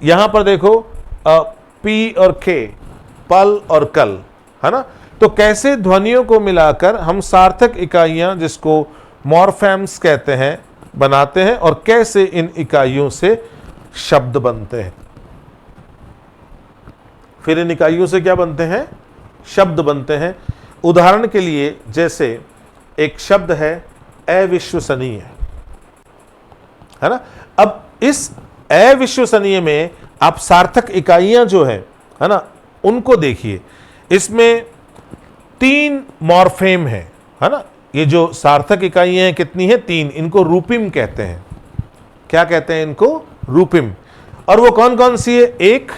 यहां पर देखो पी और के, पल और कल, है ना? तो कैसे ध्वनियों को मिलाकर हम सार्थक इकाइयां, जिसको मॉर्फेम्स कहते हैं, बनाते हैं, और कैसे इन इकाइयों से शब्द बनते हैं। फिर इन इकाइयों से क्या बनते हैं? शब्द बनते हैं। उदाहरण के लिए जैसे एक शब्द है अविश्वसनीय, है ना? अब इस अविश्वसनीय में आप सार्थक इकाइयां जो है ना, उनको देखिए। इसमें 3 मॉर्फेम है ना? ये जो सार्थक इकाइयां हैं कितनी है? 3। इनको रूपिम कहते हैं। क्या कहते हैं इनको? रूपिम। और वो कौन कौन सी है? एक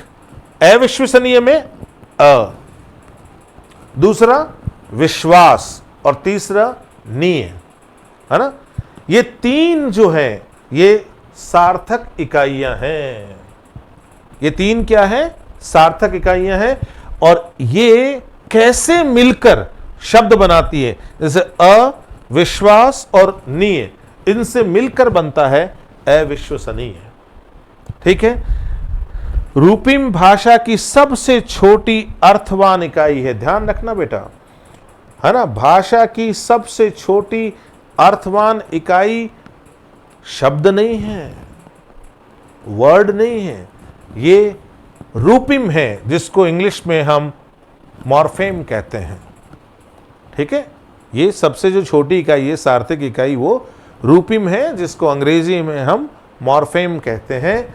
अविश्वसनीय में अ, दूसरा विश्वास, और तीसरा नीय, है ना? ये 3 जो है ये सार्थक इकाइयां हैं। ये 3 क्या है? सार्थक इकाइयां हैं। और ये कैसे मिलकर शब्द बनाती है? जैसे अ, विश्वास और नीय, इनसे मिलकर बनता है अविश्वसनीय। ठीक है। रूपिम भाषा की सबसे छोटी अर्थवान इकाई है, ध्यान रखना बेटा, है ना। भाषा की सबसे छोटी अर्थवान इकाई शब्द नहीं है, वर्ड नहीं है, ये रूपिम है, जिसको इंग्लिश में हम मॉर्फेम कहते हैं। ठीक है, ये सबसे जो छोटी इकाई है, सार्थक इकाई, वो रूपिम है, जिसको अंग्रेजी में हम मॉर्फेम कहते हैं,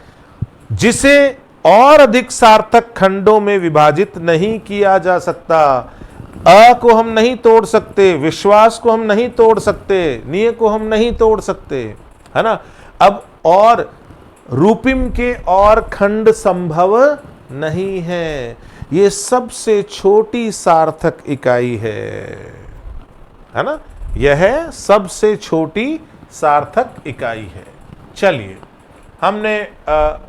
जिसे और अधिक सार्थक खंडों में विभाजित नहीं किया जा सकता। अ को हम नहीं तोड़ सकते, विश्वास को हम नहीं तोड़ सकते, निय को हम नहीं तोड़ सकते, है ना। अब और रूपिम के और खंड संभव नहीं है, ये सबसे छोटी सार्थक इकाई है ना। यह सबसे छोटी सार्थक इकाई है। चलिए, हमने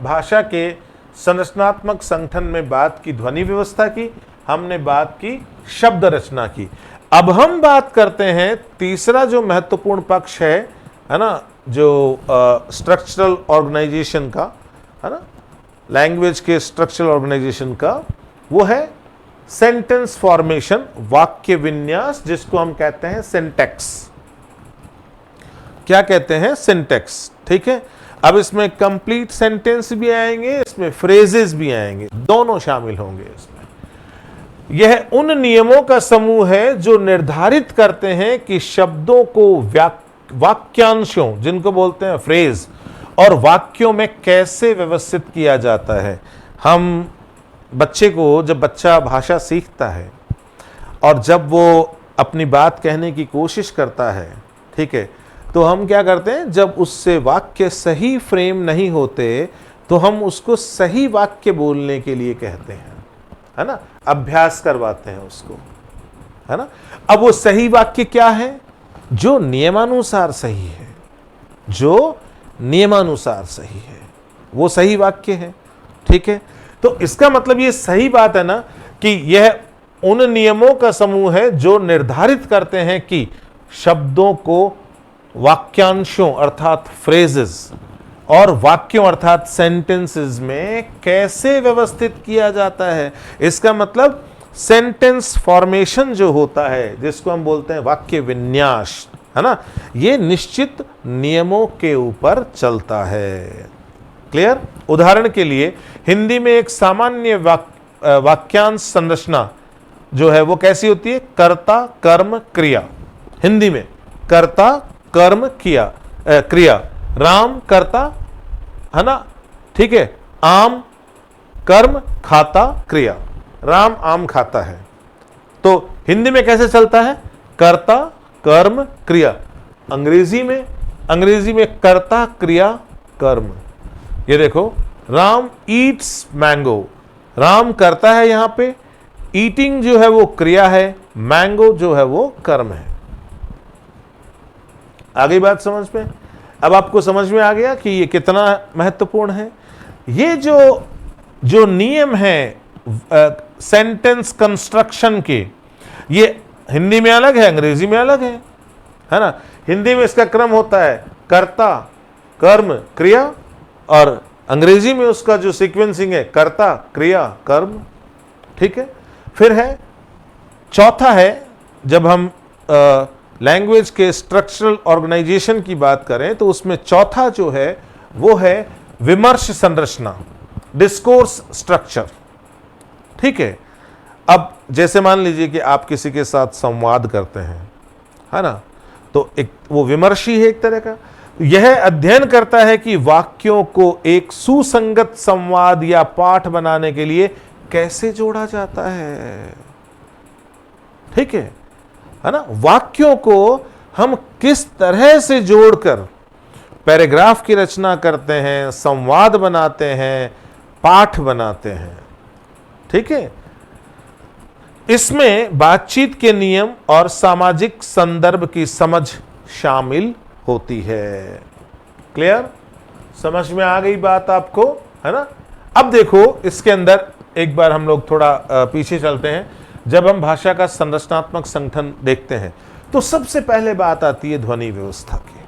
भाषा के संरचनात्मक संगठन में बात की, ध्वनि व्यवस्था की, हमने बात की शब्द रचना की। अब हम बात करते हैं तीसरा जो महत्वपूर्ण पक्ष है ना, जो स्ट्रक्चरल ऑर्गेनाइजेशन का, है ना, लैंग्वेज के स्ट्रक्चरल ऑर्गेनाइजेशन का, वो है सेंटेंस फॉर्मेशन, वाक्य विन्यास, जिसको हम कहते हैं सिंटैक्स। क्या कहते हैं? सिंटैक्स। ठीक है, अब इसमें कंप्लीट सेंटेंस भी आएंगे, इसमें फ्रेजेस भी आएंगे, दोनों शामिल होंगे इसमें। यह उन नियमों का समूह है जो निर्धारित करते हैं कि शब्दों को वाक्यांशों, जिनको बोलते हैं फ्रेज, और वाक्यों में कैसे व्यवस्थित किया जाता है। हम बच्चे को, जब बच्चा भाषा सीखता है और जब वो अपनी बात कहने की कोशिश करता है, ठीक है, तो हम क्या करते हैं, जब उससे वाक्य सही फ्रेम नहीं होते तो हम उसको सही वाक्य बोलने के लिए कहते हैं, है ना, अभ्यास करवाते हैं उसको, है ना। अब वो सही वाक्य क्या है? जो नियमानुसार सही है, जो नियमानुसार सही है, वो सही वाक्य है। ठीक है, तो इसका मतलब ये सही बात है ना कि यह उन नियमों का समूह है जो निर्धारित करते हैं कि शब्दों को वाक्यांशों अर्थात फ्रेजेस और वाक्यों अर्थात सेंटेंसेस में कैसे व्यवस्थित किया जाता है। इसका मतलब सेंटेंस फॉर्मेशन जो होता है, जिसको हम बोलते हैं वाक्य विन्यास, है ना, ये निश्चित नियमों के ऊपर चलता है। क्लियर? उदाहरण के लिए हिंदी में एक सामान्य वाक्यांश संरचना जो है वो कैसी होती है? कर्ता कर्म क्रिया। हिंदी में कर्ता कर्म किया क्रिया, राम कर्ता, है ना, ठीक है, आम कर्म खाता क्रिया, राम आम खाता है। तो हिंदी में कैसे चलता है? कर्ता कर्म क्रिया। अंग्रेजी में कर्ता क्रिया कर्म। ये देखो, राम ईट्स मैंगो, राम करता है, यहां पे ईटिंग जो है वो क्रिया है, मैंगो जो है वो कर्म है। आ गई बात समझ में? अब आपको समझ में आ गया कि ये कितना महत्वपूर्ण है। ये जो नियम है सेंटेंस कंस्ट्रक्शन के, ये हिंदी में अलग है, अंग्रेजी में अलग है ना। हिंदी में इसका क्रम होता है कर्ता कर्म क्रिया, और अंग्रेजी में उसका जो सीक्वेंसिंग है कर्ता क्रिया कर्म। ठीक है, फिर है चौथा है, जब हम लैंग्वेज के स्ट्रक्चरल ऑर्गेनाइजेशन की बात करें तो उसमें चौथा जो है वो है विमर्श संरचना, डिस्कोर्स स्ट्रक्चर। ठीक है, अब जैसे मान लीजिए कि आप किसी के साथ संवाद करते हैं, है ना, तो एक वो विमर्शी है एक तरह का। यह अध्ययन करता है कि वाक्यों को एक सुसंगत संवाद या पाठ बनाने के लिए कैसे जोड़ा जाता है। ठीक है ना, वाक्यों को हम किस तरह से जोड़कर पैराग्राफ की रचना करते हैं, संवाद बनाते हैं, पाठ बनाते हैं। ठीक है, इसमें बातचीत के नियम और सामाजिक संदर्भ की समझ शामिल होती है। क्लियर? समझ में आ गई बात आपको, है ना। अब देखो, इसके अंदर एक बार हम लोग थोड़ा पीछे चलते हैं। जब हम भाषा का संरचनात्मक संगठन देखते हैं तो सबसे पहले बात आती है ध्वनि व्यवस्था की।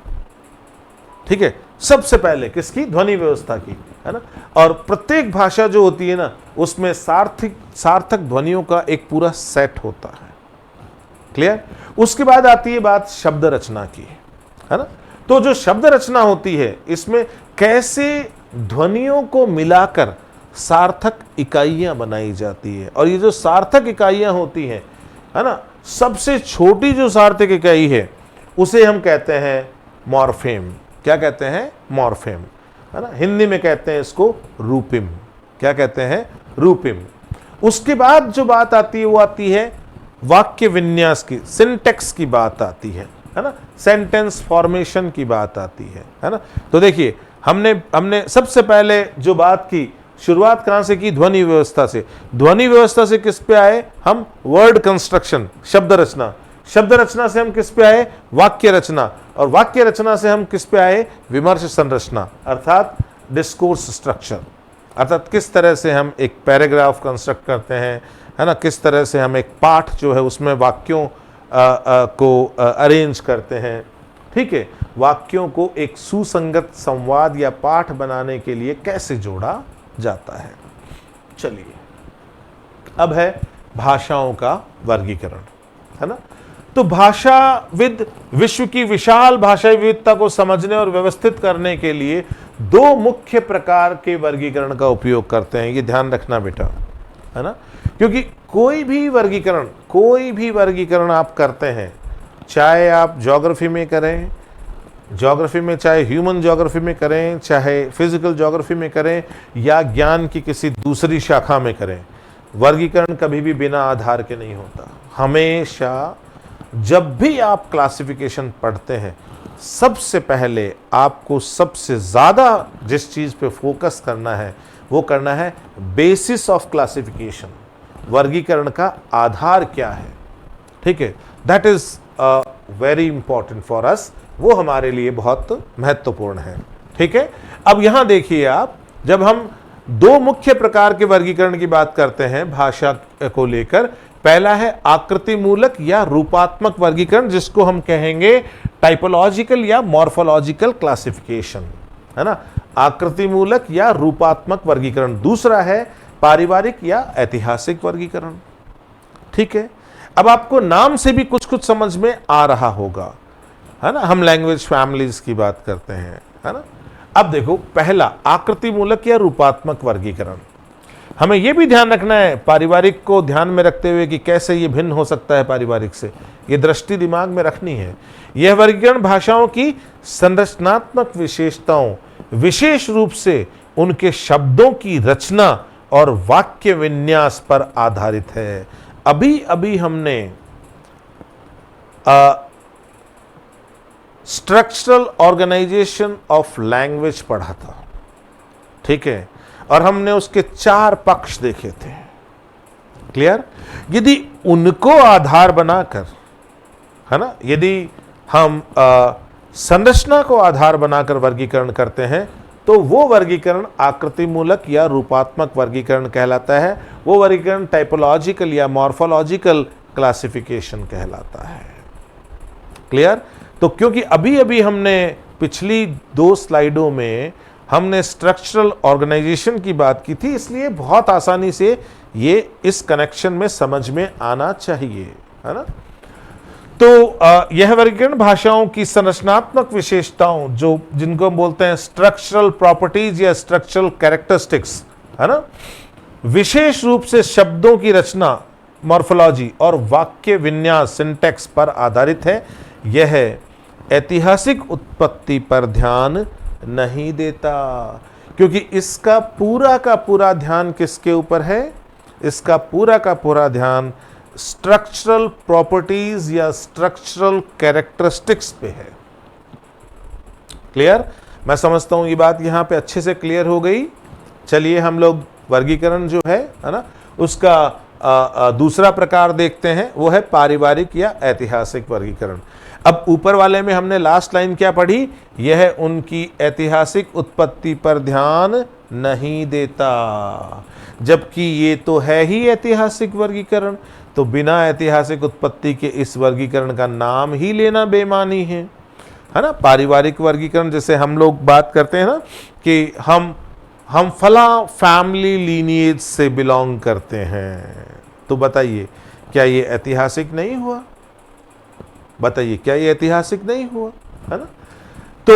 ठीक है, सबसे पहले किसकी? ध्वनि व्यवस्था की, है ना। और प्रत्येक भाषा जो होती है ना, उसमें सार्थक ध्वनियों का एक पूरा सेट होता है। क्लियर? उसके बाद आती है बात शब्द रचना की, है ना। तो जो शब्द रचना होती है, इसमें कैसे ध्वनियों को मिलाकर सार्थक इकाइयां बनाई जाती है। और ये जो सार्थक इकाइयां होती हैं, है ना, सबसे छोटी जो सार्थक इकाई है उसे हम कहते हैं मॉर्फेम। क्या कहते हैं? मॉर्फेम, है ना। हिंदी में कहते हैं इसको रूपिम। क्या कहते हैं? रूपिम। उसके बाद जो बात आती है वो आती है वाक्य विन्यास की, सिंटेक्स की बात आती है ना, सेंटेंस फॉर्मेशन की बात आती है ना। तो देखिए, हमने सबसे पहले जो बात की, शुरुआत कहां से की? ध्वनि व्यवस्था से। ध्वनि व्यवस्था से किस पे आए हम? वर्ड कंस्ट्रक्शन, शब्द रचना। शब्द रचना से हम किस पे आए? वाक्य रचना। और वाक्य रचना से हम किस पे आए? विमर्श संरचना, अर्थात डिस्कोर्स स्ट्रक्चर। अर्थात किस तरह से हम एक पैराग्राफ कंस्ट्रक्ट करते हैं, है ना, किस तरह से हम एक पाठ जो है उसमें वाक्यों को अरेंज करते हैं। ठीक है, वाक्यों को एक सुसंगत संवाद या पाठ बनाने के लिए कैसे जोड़ा जाता है। चलिए, अब है भाषाओं का वर्गीकरण, है ना। तो भाषाविद विश्व की विशाल भाषाई विविधता को समझने और व्यवस्थित करने के लिए दो मुख्य प्रकार के वर्गीकरण का उपयोग करते हैं। ये ध्यान रखना बेटा, है ना, क्योंकि कोई भी वर्गीकरण आप करते हैं, चाहे आप ज्योग्राफी में करें, ज्योग्राफी में चाहे ह्यूमन ज्योग्राफी में करें, चाहे फिजिकल ज्योग्राफी में करें, या ज्ञान की किसी दूसरी शाखा में करें, वर्गीकरण कभी भी बिना आधार के नहीं होता। हमेशा जब भी आप क्लासिफिकेशन पढ़ते हैं, सबसे पहले आपको सबसे ज़्यादा जिस चीज़ पे फोकस करना है वो करना है बेसिस ऑफ क्लासिफिकेशन, वर्गीकरण का आधार क्या है। ठीक है, that is very important for us, वो हमारे लिए बहुत महत्वपूर्ण है। ठीक है, अब यहां देखिए आप, जब हम दो मुख्य प्रकार के वर्गीकरण की बात करते हैं भाषा को लेकर, पहला है आकृति मूलक या रूपात्मक वर्गीकरण, जिसको हम कहेंगे टाइपोलॉजिकल या मॉर्फोलॉजिकल क्लासिफिकेशन, है ना, आकृति मूलक या रूपात्मक वर्गीकरण। दूसरा है पारिवारिक या ऐतिहासिक वर्गीकरण। ठीक है, अब आपको नाम से भी कुछ कुछ समझ में आ रहा होगा, है ना। हम लैंग्वेज फैमिलीज की बात करते हैं, है ना। अब देखो, पहला आकृति मूलक या रूपात्मक वर्गीकरण, हमें यह भी ध्यान रखना है पारिवारिक को ध्यान में रखते हुए कि कैसे ये भिन्न हो सकता है पारिवारिक से, ये दृष्टि दिमाग में रखनी है। यह वर्गीकरण भाषाओं की संरचनात्मक विशेषताओं, विशेष रूप से उनके शब्दों की रचना और वाक्य विन्यास पर आधारित है। अभी अभी हमने स्ट्रक्चरल ऑर्गेनाइजेशन ऑफ लैंग्वेज पढ़ा था। ठीक है, और हमने उसके 4 पक्ष देखे थे। क्लियर? यदि उनको आधार बनाकर, है ना, यदि हम संरचना को आधार बनाकर वर्गीकरण करते हैं, तो वो वर्गीकरण आकृति मूलक या रूपात्मक वर्गीकरण कहलाता है। वो वर्गीकरण टाइपोलॉजिकल या मॉर्फोलॉजिकल क्लासिफिकेशन कहलाता है। क्लियर? तो क्योंकि अभी अभी हमने पिछली 2 स्लाइडों में हमने स्ट्रक्चरल ऑर्गेनाइजेशन की बात की थी, इसलिए बहुत आसानी से ये इस कनेक्शन में समझ में आना चाहिए, है ना। तो यह वर्गीकरण भाषाओं की संरचनात्मक विशेषताओं, जो जिनको हम बोलते हैं स्ट्रक्चरल प्रॉपर्टीज या स्ट्रक्चरल कैरेक्टरिस्टिक्स, है ना, विशेष रूप से शब्दों की रचना, मॉर्फोलॉजी और वाक्य विन्यास, सिंटैक्स पर आधारित है। यह ऐतिहासिक उत्पत्ति पर ध्यान नहीं देता, क्योंकि इसका पूरा का पूरा ध्यान किसके ऊपर है? इसका पूरा का पूरा ध्यान स्ट्रक्चरल प्रॉपर्टीज या स्ट्रक्चरल कैरेक्टरिस्टिक्स पे है। क्लियर? मैं समझता हूं ये बात यहां पे अच्छे से क्लियर हो गई। चलिए हम लोग वर्गीकरण जो है ना, उसका दूसरा प्रकार देखते हैं, वो है पारिवारिक या ऐतिहासिक वर्गीकरण। अब ऊपर वाले में हमने लास्ट लाइन क्या पढ़ी? यह उनकी ऐतिहासिक उत्पत्ति पर ध्यान नहीं देता, जबकि ये तो है ही ऐतिहासिक वर्गीकरण। तो बिना ऐतिहासिक उत्पत्ति के इस वर्गीकरण का नाम ही लेना बेमानी है। है ना। पारिवारिक वर्गीकरण, जैसे हम लोग बात करते हैं ना कि हम फला फैमिली लीनिएज से बिलोंग करते हैं, तो बताइए क्या ये ऐतिहासिक नहीं हुआ? बताइए क्या ये ऐतिहासिक नहीं हुआ, है ना। तो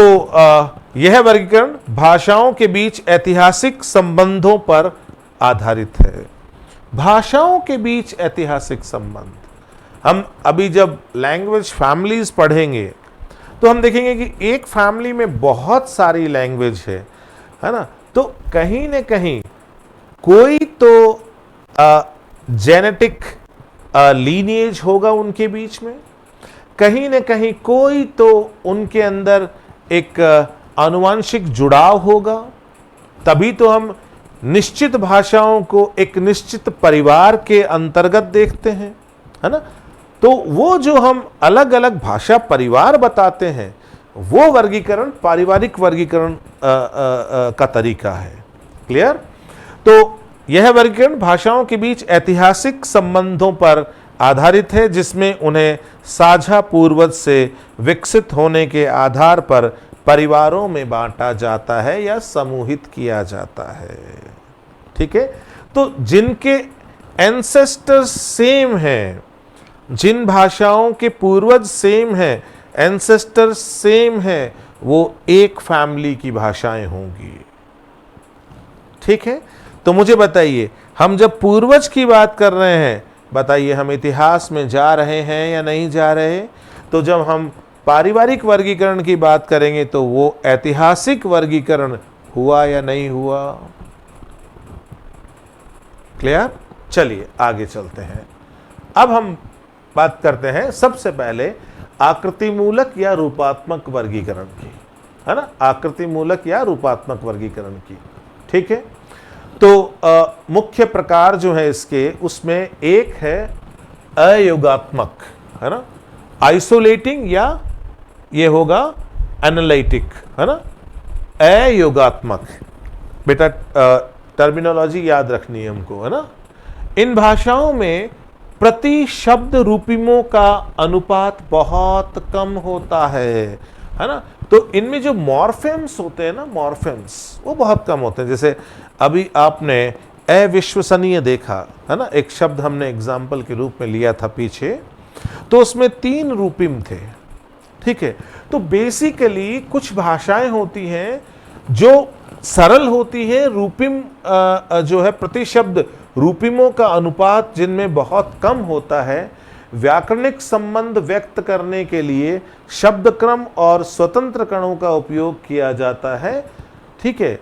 यह वर्गीकरण भाषाओं के बीच ऐतिहासिक संबंधों पर आधारित है। भाषाओं के बीच ऐतिहासिक संबंध, हम अभी जब लैंग्वेज फैमिलीज पढ़ेंगे तो हम देखेंगे कि एक फैमिली में बहुत सारी लैंग्वेज है ना। तो कहीं न कहीं कोई तो जेनेटिक लीनिएज होगा उनके बीच में, कहीं न कहीं कोई तो उनके अंदर एक आनुवंशिक जुड़ाव होगा, तभी तो हम निश्चित भाषाओं को एक निश्चित परिवार के अंतर्गत देखते हैं, है ना। तो वो जो हम अलग अलग भाषा परिवार बताते हैं, वो वर्गीकरण पारिवारिक वर्गीकरण का तरीका है। क्लियर? तो यह वर्गीकरण भाषाओं के बीच ऐतिहासिक संबंधों पर आधारित है, जिसमें उन्हें साझा पूर्वज से विकसित होने के आधार पर परिवारों में बांटा जाता है या समूहित किया जाता है। ठीक है, तो जिनके एंसेस्टर्स सेम हैं, जिन भाषाओं के पूर्वज सेम हैं, एंसेस्टर्स सेम हैं, वो एक फैमिली की भाषाएं होंगी। ठीक है, तो मुझे बताइए, हम जब पूर्वज की बात कर रहे हैं, बताइए हम इतिहास में जा रहे हैं या नहीं जा रहे? तो जब हम पारिवारिक वर्गीकरण की बात करेंगे तो वो ऐतिहासिक वर्गीकरण हुआ या नहीं हुआ? क्लियर? चलिए आगे चलते हैं। अब हम बात करते हैं सबसे पहले आकृतिमूलक या रूपात्मक वर्गीकरण की, है ना। आकृतिमूलक या रूपात्मक वर्गीकरण की, ठीक है। तो मुख्य प्रकार जो है इसके, उसमें एक है अयोगात्मक, है ना, आइसोलेटिंग, या ये होगा एनालिटिक, है ना। अयोगात्मक, बेटा टर्मिनोलॉजी याद रखनी है हमको, है ना। इन भाषाओं में प्रति शब्द रूपिमों का अनुपात बहुत कम होता है ना। तो इनमें जो मॉर्फेम्स होते हैं ना, मॉर्फेम्स वो बहुत कम होते हैं। जैसे अभी आपने अविश्वसनीय देखा, है ना, एक शब्द हमने एग्जाम्पल के रूप में लिया था पीछे, तो उसमें 3 रूपिम थे। ठीक है, तो बेसिकली कुछ भाषाएं होती हैं जो सरल होती है, रूपिम जो है प्रति शब्द रूपिमों का अनुपात जिनमें बहुत कम होता है। व्याकरणिक संबंध व्यक्त करने के लिए शब्द क्रम और स्वतंत्र कणों का उपयोग किया जाता है। ठीक है,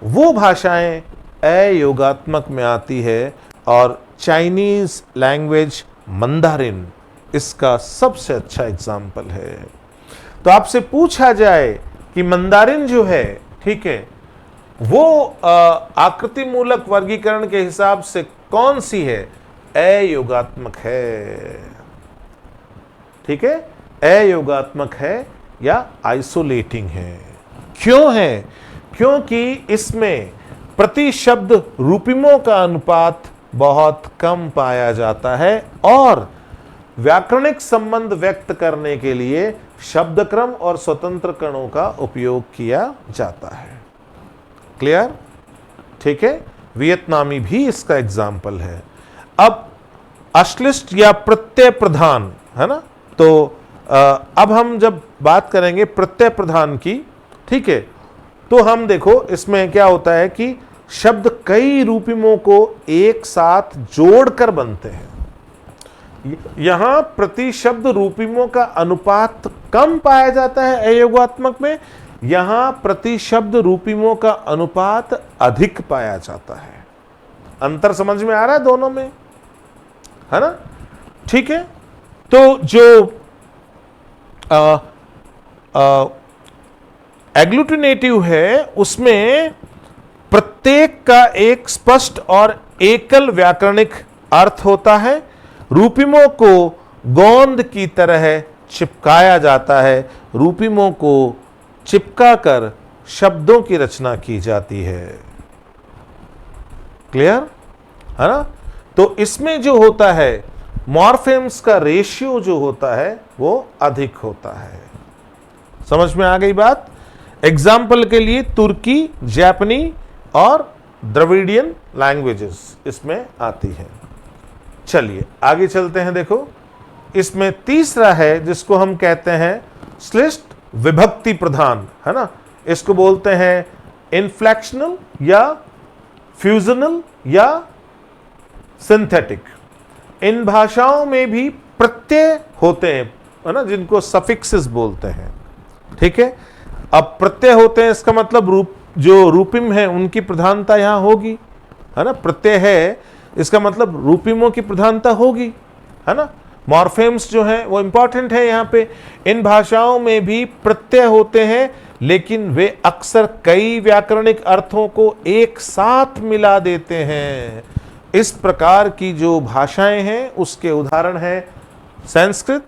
वो भाषाएं अयोगात्मक में आती है, और चाइनीज लैंग्वेज मंदारिन इसका सबसे अच्छा एग्जाम्पल है। तो आपसे पूछा जाए कि मंदारिन जो है, ठीक है, वो आकृति मूलक वर्गीकरण के हिसाब से कौन सी है? अयोगात्मक है। ठीक है, अयोगात्मक है या आइसोलेटिंग है। क्यों है? क्योंकि इसमें प्रति शब्द रूपिमों का अनुपात बहुत कम पाया जाता है, और व्याकरणिक संबंध व्यक्त करने के लिए शब्द क्रम और स्वतंत्र कणों का उपयोग किया जाता है। क्लियर? ठीक है, वियतनामी भी इसका एग्जाम्पल है। अब अश्लिष्ट या प्रत्यय प्रधान, है ना, तो अब हम जब बात करेंगे प्रत्यय प्रधान की, ठीक है, तो हम देखो इसमें क्या होता है कि शब्द कई रूपिमों को एक साथ जोड़कर बनते हैं। यहां प्रति शब्द रूपिमों का अनुपात कम पाया जाता है अयोगात्मक में, यहां प्रति शब्द रूपिमों का अनुपात अधिक पाया जाता है। अंतर समझ में आ रहा है दोनों में, है ना। ठीक है, तो जो एग्लूटिनेटिव है उसमें प्रत्येक का एक स्पष्ट और एकल व्याकरणिक अर्थ होता है। रूपिमों को गोंद की तरह चिपकाया जाता है, रूपिमों को चिपकाकर शब्दों की रचना की जाती है। क्लियर, है ना। तो इसमें जो होता है मॉर्फेम्स का रेशियो जो होता है वो अधिक होता है। समझ में आ गई बात। एग्जाम्पल के लिए तुर्की, जापानी और द्रविडियन लैंग्वेजेस इसमें आती है। चलिए आगे चलते हैं। देखो इसमें तीसरा है जिसको हम कहते हैं श्लिष्ट विभक्ति प्रधान, है ना। इसको बोलते हैं इन्फ्लेक्शनल या फ्यूजनल या सिंथेटिक। इन भाषाओं में भी प्रत्यय होते हैं, है ना, जिनको सफिक्सेस बोलते हैं। ठीक है, अब प्रत्यय होते हैं, इसका मतलब रूप, जो रूपिम है उनकी प्रधानता यहां होगी, है ना। प्रत्यय है इसका मतलब रूपिमों की प्रधानता होगी, है ना। मॉर्फेम्स जो हैं वो इंपॉर्टेंट है यहाँ पे। इन भाषाओं में भी प्रत्यय होते हैं, लेकिन वे अक्सर कई व्याकरणिक अर्थों को एक साथ मिला देते हैं। इस प्रकार की जो भाषाएं हैं उसके उदाहरण हैं संस्कृत,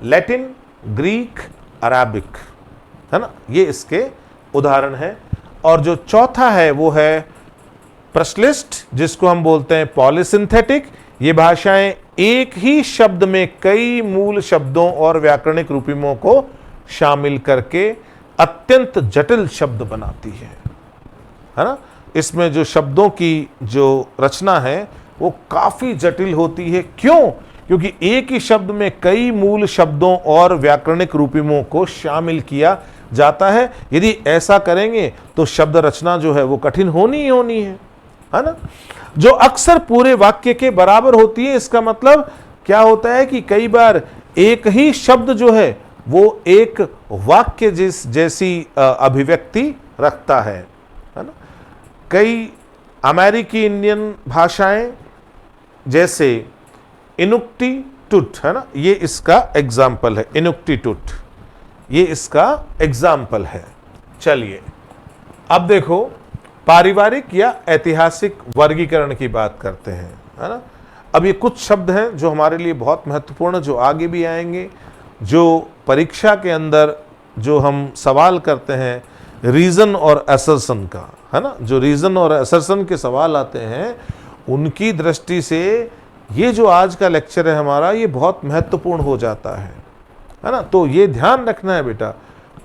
लैटिन, ग्रीक, अराबिक, है ना, ये इसके उदाहरण हैं। और जो चौथा है वो है प्रश्लिष्ट, जिसको हम बोलते हैं पॉलीसिंथेटिक। ये भाषाएं एक ही शब्द में कई मूल शब्दों और व्याकरणिक रूपिमों को शामिल करके अत्यंत जटिल शब्द बनाती है ना। इसमें जो शब्दों की जो रचना है वो काफी जटिल होती है। क्यों? क्योंकि एक ही शब्द में कई मूल शब्दों और व्याकरणिक रूपिमों को शामिल किया जाता है। यदि ऐसा करेंगे तो शब्द रचना जो है वो कठिन होनी ही होनी है ना। जो अक्सर पूरे वाक्य के बराबर होती है। इसका मतलब क्या होता है कि कई बार एक ही शब्द जो है वो एक वाक्य जैसी अभिव्यक्ति रखता है ना। कई अमेरिकी इंडियन भाषाएं जैसे इनुक्टिटुट, है ना, ये इसका एग्जाम्पल है। इनुक्टिटुट ये इसका एग्जाम्पल है। चलिए अब देखो पारिवारिक या ऐतिहासिक वर्गीकरण की बात करते हैं, है ना। अब ये कुछ शब्द हैं जो हमारे लिए बहुत महत्वपूर्ण, जो आगे भी आएंगे, जो परीक्षा के अंदर जो हम सवाल करते हैं रीजन और असर्शन का, है ना। जो रीजन और असर्शन के सवाल आते हैं उनकी दृष्टि से ये जो आज का लेक्चर है हमारा, ये बहुत महत्वपूर्ण हो जाता है ना। तो ये ध्यान रखना है बेटा,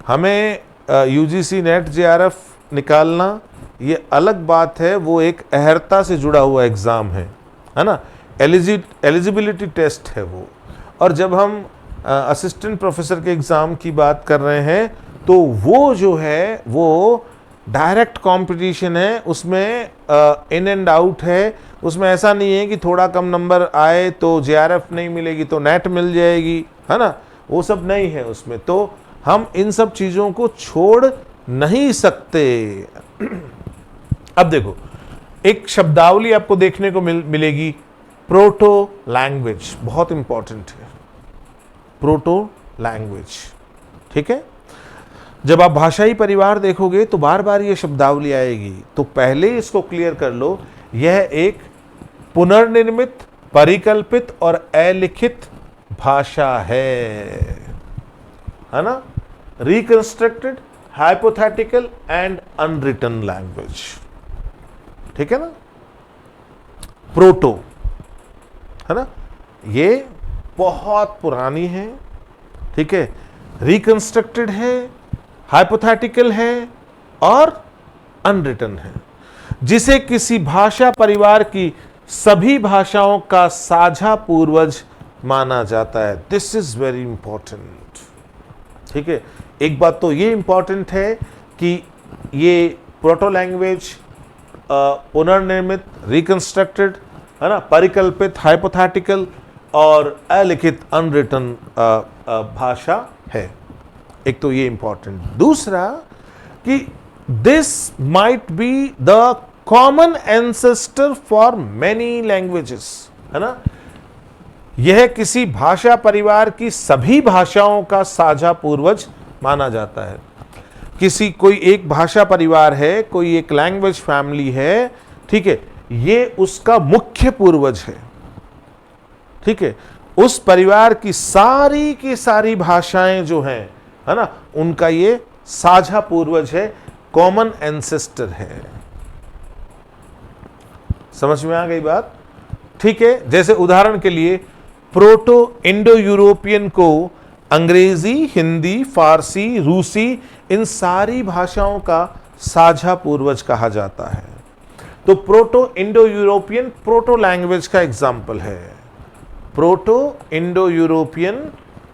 हमें यूजीसी नेट जेआरएफ निकालना ये अलग बात है, वो एक अहर्ता से जुड़ा हुआ एग्ज़ाम है ना। एलिजिबिलिटी टेस्ट है वो। और जब हम असिस्टेंट प्रोफेसर के एग्ज़ाम की बात कर रहे हैं तो वो जो है वो डायरेक्ट कंपटीशन है, उसमें इन एंड आउट है। उसमें ऐसा नहीं है कि थोड़ा कम नंबर आए तो जेआरएफ नहीं मिलेगी तो नेट मिल जाएगी, है ना, वो सब नहीं है उसमें। तो हम इन सब चीज़ों को छोड़ नहीं सकते। अब देखो एक शब्दावली आपको देखने को मिलेगी, प्रोटो लैंग्वेज, बहुत इंपॉर्टेंट है प्रोटो लैंग्वेज। ठीक है, जब आप भाषाई परिवार देखोगे तो बार बार ये शब्दावली आएगी, तो पहले इसको क्लियर कर लो, यह एक पुनर्निर्मित, परिकल्पित और अलिखित भाषा है ना। Reconstructed, hypothetical and unwritten language. ठीक है ना। प्रोटो, है ना, ये बहुत पुरानी है, ठीक है, रिकंस्ट्रक्टेड है, हाइपोथेटिकल है और अनरिटन है, जिसे किसी भाषा परिवार की सभी भाषाओं का साझा पूर्वज माना जाता है। This is very important. ठीक है, एक बात तो ये इंपॉर्टेंट है कि ये प्रोटो लैंग्वेज पुनर्निर्मित, रिकंस्ट्रक्टेड, है ना, परिकल्पित, हाइपोथेटिकल और अलिखित, अनरिटन भाषा है। एक तो ये इंपॉर्टेंट। दूसरा कि this might be the common ancestor for many languages, है ना। यह किसी भाषा परिवार की सभी भाषाओं का साझा पूर्वज माना जाता है। कोई एक भाषा परिवार है, कोई एक लैंग्वेज फैमिली है, ठीक है, ये उसका मुख्य पूर्वज है। ठीक है, उस परिवार की सारी भाषाएं जो हैं, है ना, उनका ये साझा पूर्वज है, कॉमन एंसेस्टर है। समझ में आ गई बात? ठीक है, जैसे उदाहरण के लिए प्रोटो इंडो यूरोपियन को अंग्रेजी, हिंदी, फारसी, रूसी, इन सारी भाषाओं का साझा पूर्वज कहा जाता है। तो proto Indo European proto language का एग्जाम्पल है, proto Indo European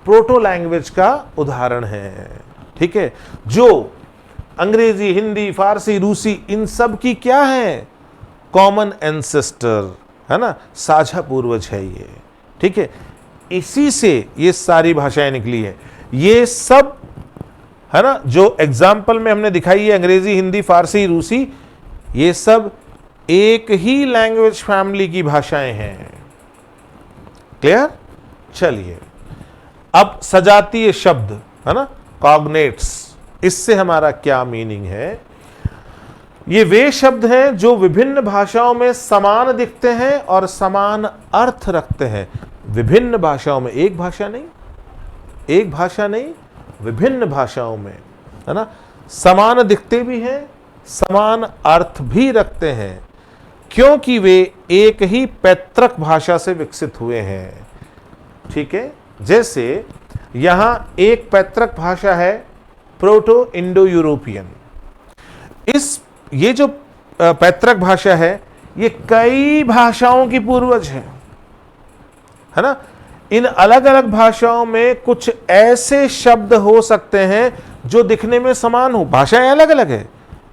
proto language का उदाहरण है। ठीक है, जो अंग्रेजी, हिंदी, फारसी, रूसी, इन सब की क्या है, कॉमन एंसेस्टर है ना, साझा पूर्वज है ये। ठीक है, इसी से ये सारी भाषाएं निकली है। ये सब है ना, जो एग्जाम्पल में हमने दिखाई है, अंग्रेजी, हिंदी, फारसी, रूसी, ये सब एक ही लैंग्वेज फैमिली की भाषाएं हैं। क्लियर? चलिए, अब सजातीय शब्द है ना, कॉग्नेट्स, इससे हमारा क्या मीनिंग है? ये वे शब्द हैं जो विभिन्न भाषाओं में समान दिखते हैं और समान अर्थ रखते हैं। विभिन्न भाषाओं में, एक भाषा नहीं, एक भाषा नहीं, विभिन्न भाषाओं में, है ना, समान दिखते भी हैं, समान अर्थ भी रखते हैं, क्योंकि वे एक ही पैतृक भाषा से विकसित हुए हैं। ठीक है, जैसे यहां एक पैतृक भाषा है प्रोटो इंडो यूरोपियन। ये जो पैतृक भाषा है, ये कई भाषाओं की पूर्वज है ना। इन अलग अलग भाषाओं में कुछ ऐसे शब्द हो सकते हैं जो दिखने में समान हो, भाषाएं अलग अलग है,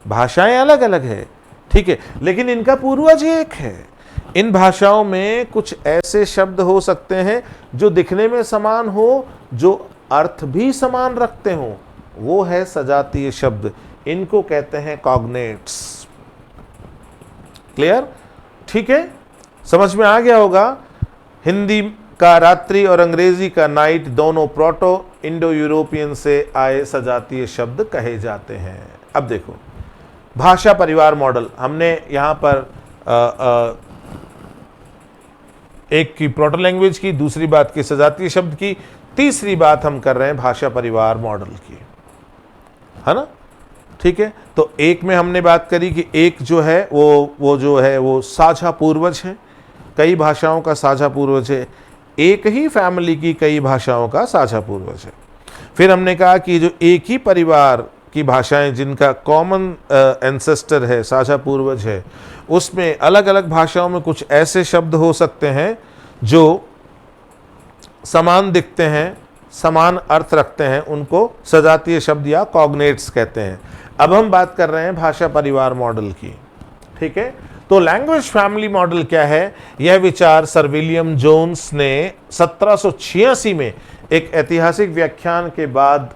भाषाएं अलग अलग है, ठीक है, लेकिन इनका पूर्वज एक है। इन भाषाओं में कुछ ऐसे शब्द हो सकते हैं जो दिखने में समान हो, जो अर्थ भी समान रखते हो, वो है सजातीय शब्द। इनको कहते हैं कॉग्नेट्स। क्लियर? ठीक है, समझ में आ गया होगा। हिंदी का रात्रि और अंग्रेजी का नाइट दोनों प्रोटो इंडो यूरोपियन से आए सजातीय शब्द कहे जाते हैं। अब देखो, भाषा परिवार मॉडल, हमने यहां पर एक की प्रोटो लैंग्वेज की, दूसरी बात की सजातीय शब्द की, तीसरी बात हम कर रहे हैं भाषा परिवार मॉडल की, है ना। ठीक है, तो एक में हमने बात करी कि एक जो है वो जो है वो साझा पूर्वज है, कई भाषाओं का साझा पूर्वज है, एक ही फैमिली की कई भाषाओं का साझा पूर्वज है। फिर हमने कहा कि जो एक ही परिवार की भाषाएं जिनका कॉमन एंसेस्टर है, साझा पूर्वज है, उसमें अलग अलग भाषाओं में कुछ ऐसे शब्द हो सकते हैं जो समान दिखते हैं, समान अर्थ रखते हैं, उनको सजातीय शब्द या कॉग्नेट्स कहते हैं। अब हम बात कर रहे हैं भाषा परिवार मॉडल की। ठीक है, तो लैंग्वेज फैमिली मॉडल क्या है? यह विचार सर विलियम जोन्स ने 1786 में एक ऐतिहासिक व्याख्यान के बाद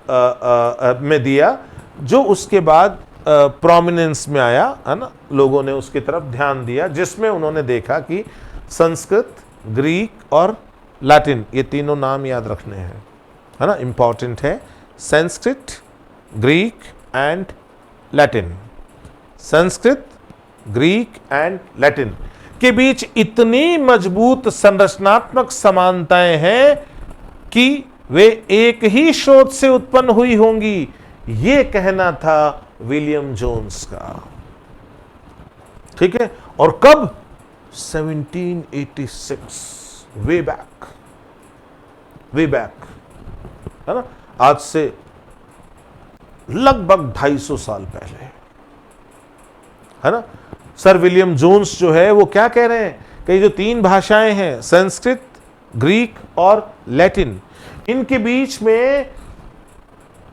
में दिया, जो उसके बाद प्रोमिनेंस में आया, है ना, लोगों ने उसकी तरफ ध्यान दिया, जिसमें उन्होंने देखा कि संस्कृत, ग्रीक और लैटिन, ये तीनों नाम याद रखने हैं, है ना, इंपॉर्टेंट है। Sanskrit, Greek and Latin, Sanskrit, Greek and Latin के बीच इतनी मजबूत संरचनात्मक समानताएं हैं कि वे एक ही स्रोत से उत्पन्न हुई होंगी, ये कहना था विलियम जोन्स का। ठीक है, और कब? 1786, वे बैक, है ना, आज से लगभग 250 साल पहले, है ना। सर विलियम जोन्स जो है वो क्या कह रहे हैं कि जो तीन भाषाएं हैं, संस्कृत, ग्रीक और लैटिन, इनके बीच में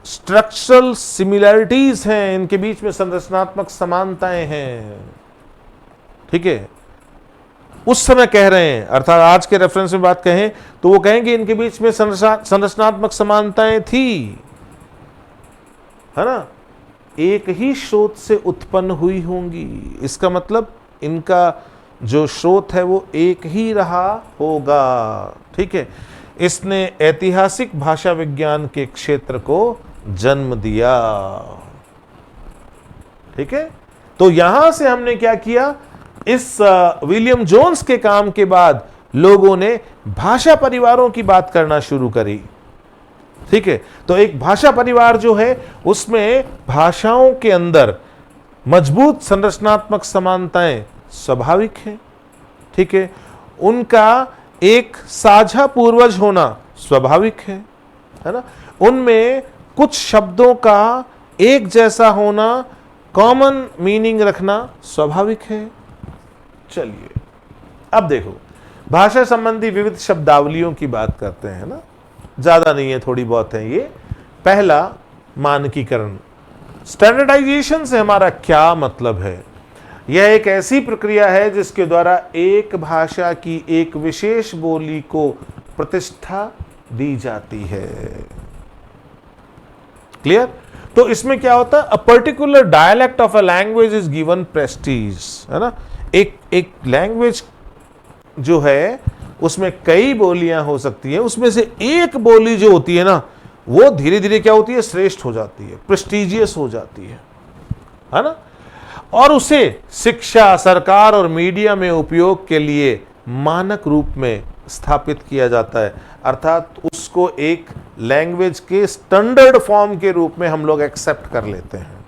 स्ट्रक्चरल सिमिलरिटीज हैं, इनके बीच में संरचनात्मक समानताएं हैं। ठीक है, उस समय कह रहे हैं, अर्थात आज के रेफरेंस में बात कहें तो वो कहेंगे इनके बीच में संरचनात्मक समानताएं थी, है ना, एक ही स्रोत से उत्पन्न हुई होंगी। इसका मतलब इनका जो स्रोत है वो एक ही रहा होगा। ठीक है, इसने ऐतिहासिक भाषा विज्ञान के क्षेत्र को जन्म दिया। ठीक है, तो यहां से हमने क्या किया, इस विलियम जोन्स के काम के बाद लोगों ने भाषा परिवारों की बात करना शुरू करी। ठीक है, तो एक भाषा परिवार जो है उसमें भाषाओं के अंदर मजबूत संरचनात्मक समानताएं स्वाभाविक हैं। ठीक है, उनका एक साझा पूर्वज होना स्वाभाविक है। है ना, उनमें कुछ शब्दों का एक जैसा होना, कॉमन मीनिंग रखना स्वाभाविक है। चलिए अब देखो, भाषा संबंधी विविध शब्दावलियों की बात करते हैं ना, ज्यादा नहीं है, थोड़ी बहुत है। ये पहला मानकीकरण। स्टैंडर्डाइजेशन से हमारा क्या मतलब है? यह एक ऐसी प्रक्रिया है जिसके द्वारा एक भाषा की एक विशेष बोली को प्रतिष्ठा दी जाती है। क्लियर? तो इसमें क्या होता है? A particular dialect of a language is given Prestige, है ना। एक लैंग्वेज जो है उसमें कई बोलियां हो सकती हैं, उसमें से एक बोली जो होती है ना, वो धीरे धीरे क्या होती है? श्रेष्ठ हो जाती है, प्रेस्टीजियस हो जाती है ना। और उसे शिक्षा, सरकार और मीडिया में उपयोग के लिए मानक रूप में स्थापित किया जाता है, अर्थात उसको एक लैंग्वेज के स्टैंडर्ड फॉर्म के रूप में हम लोग एक्सेप्ट कर लेते हैं।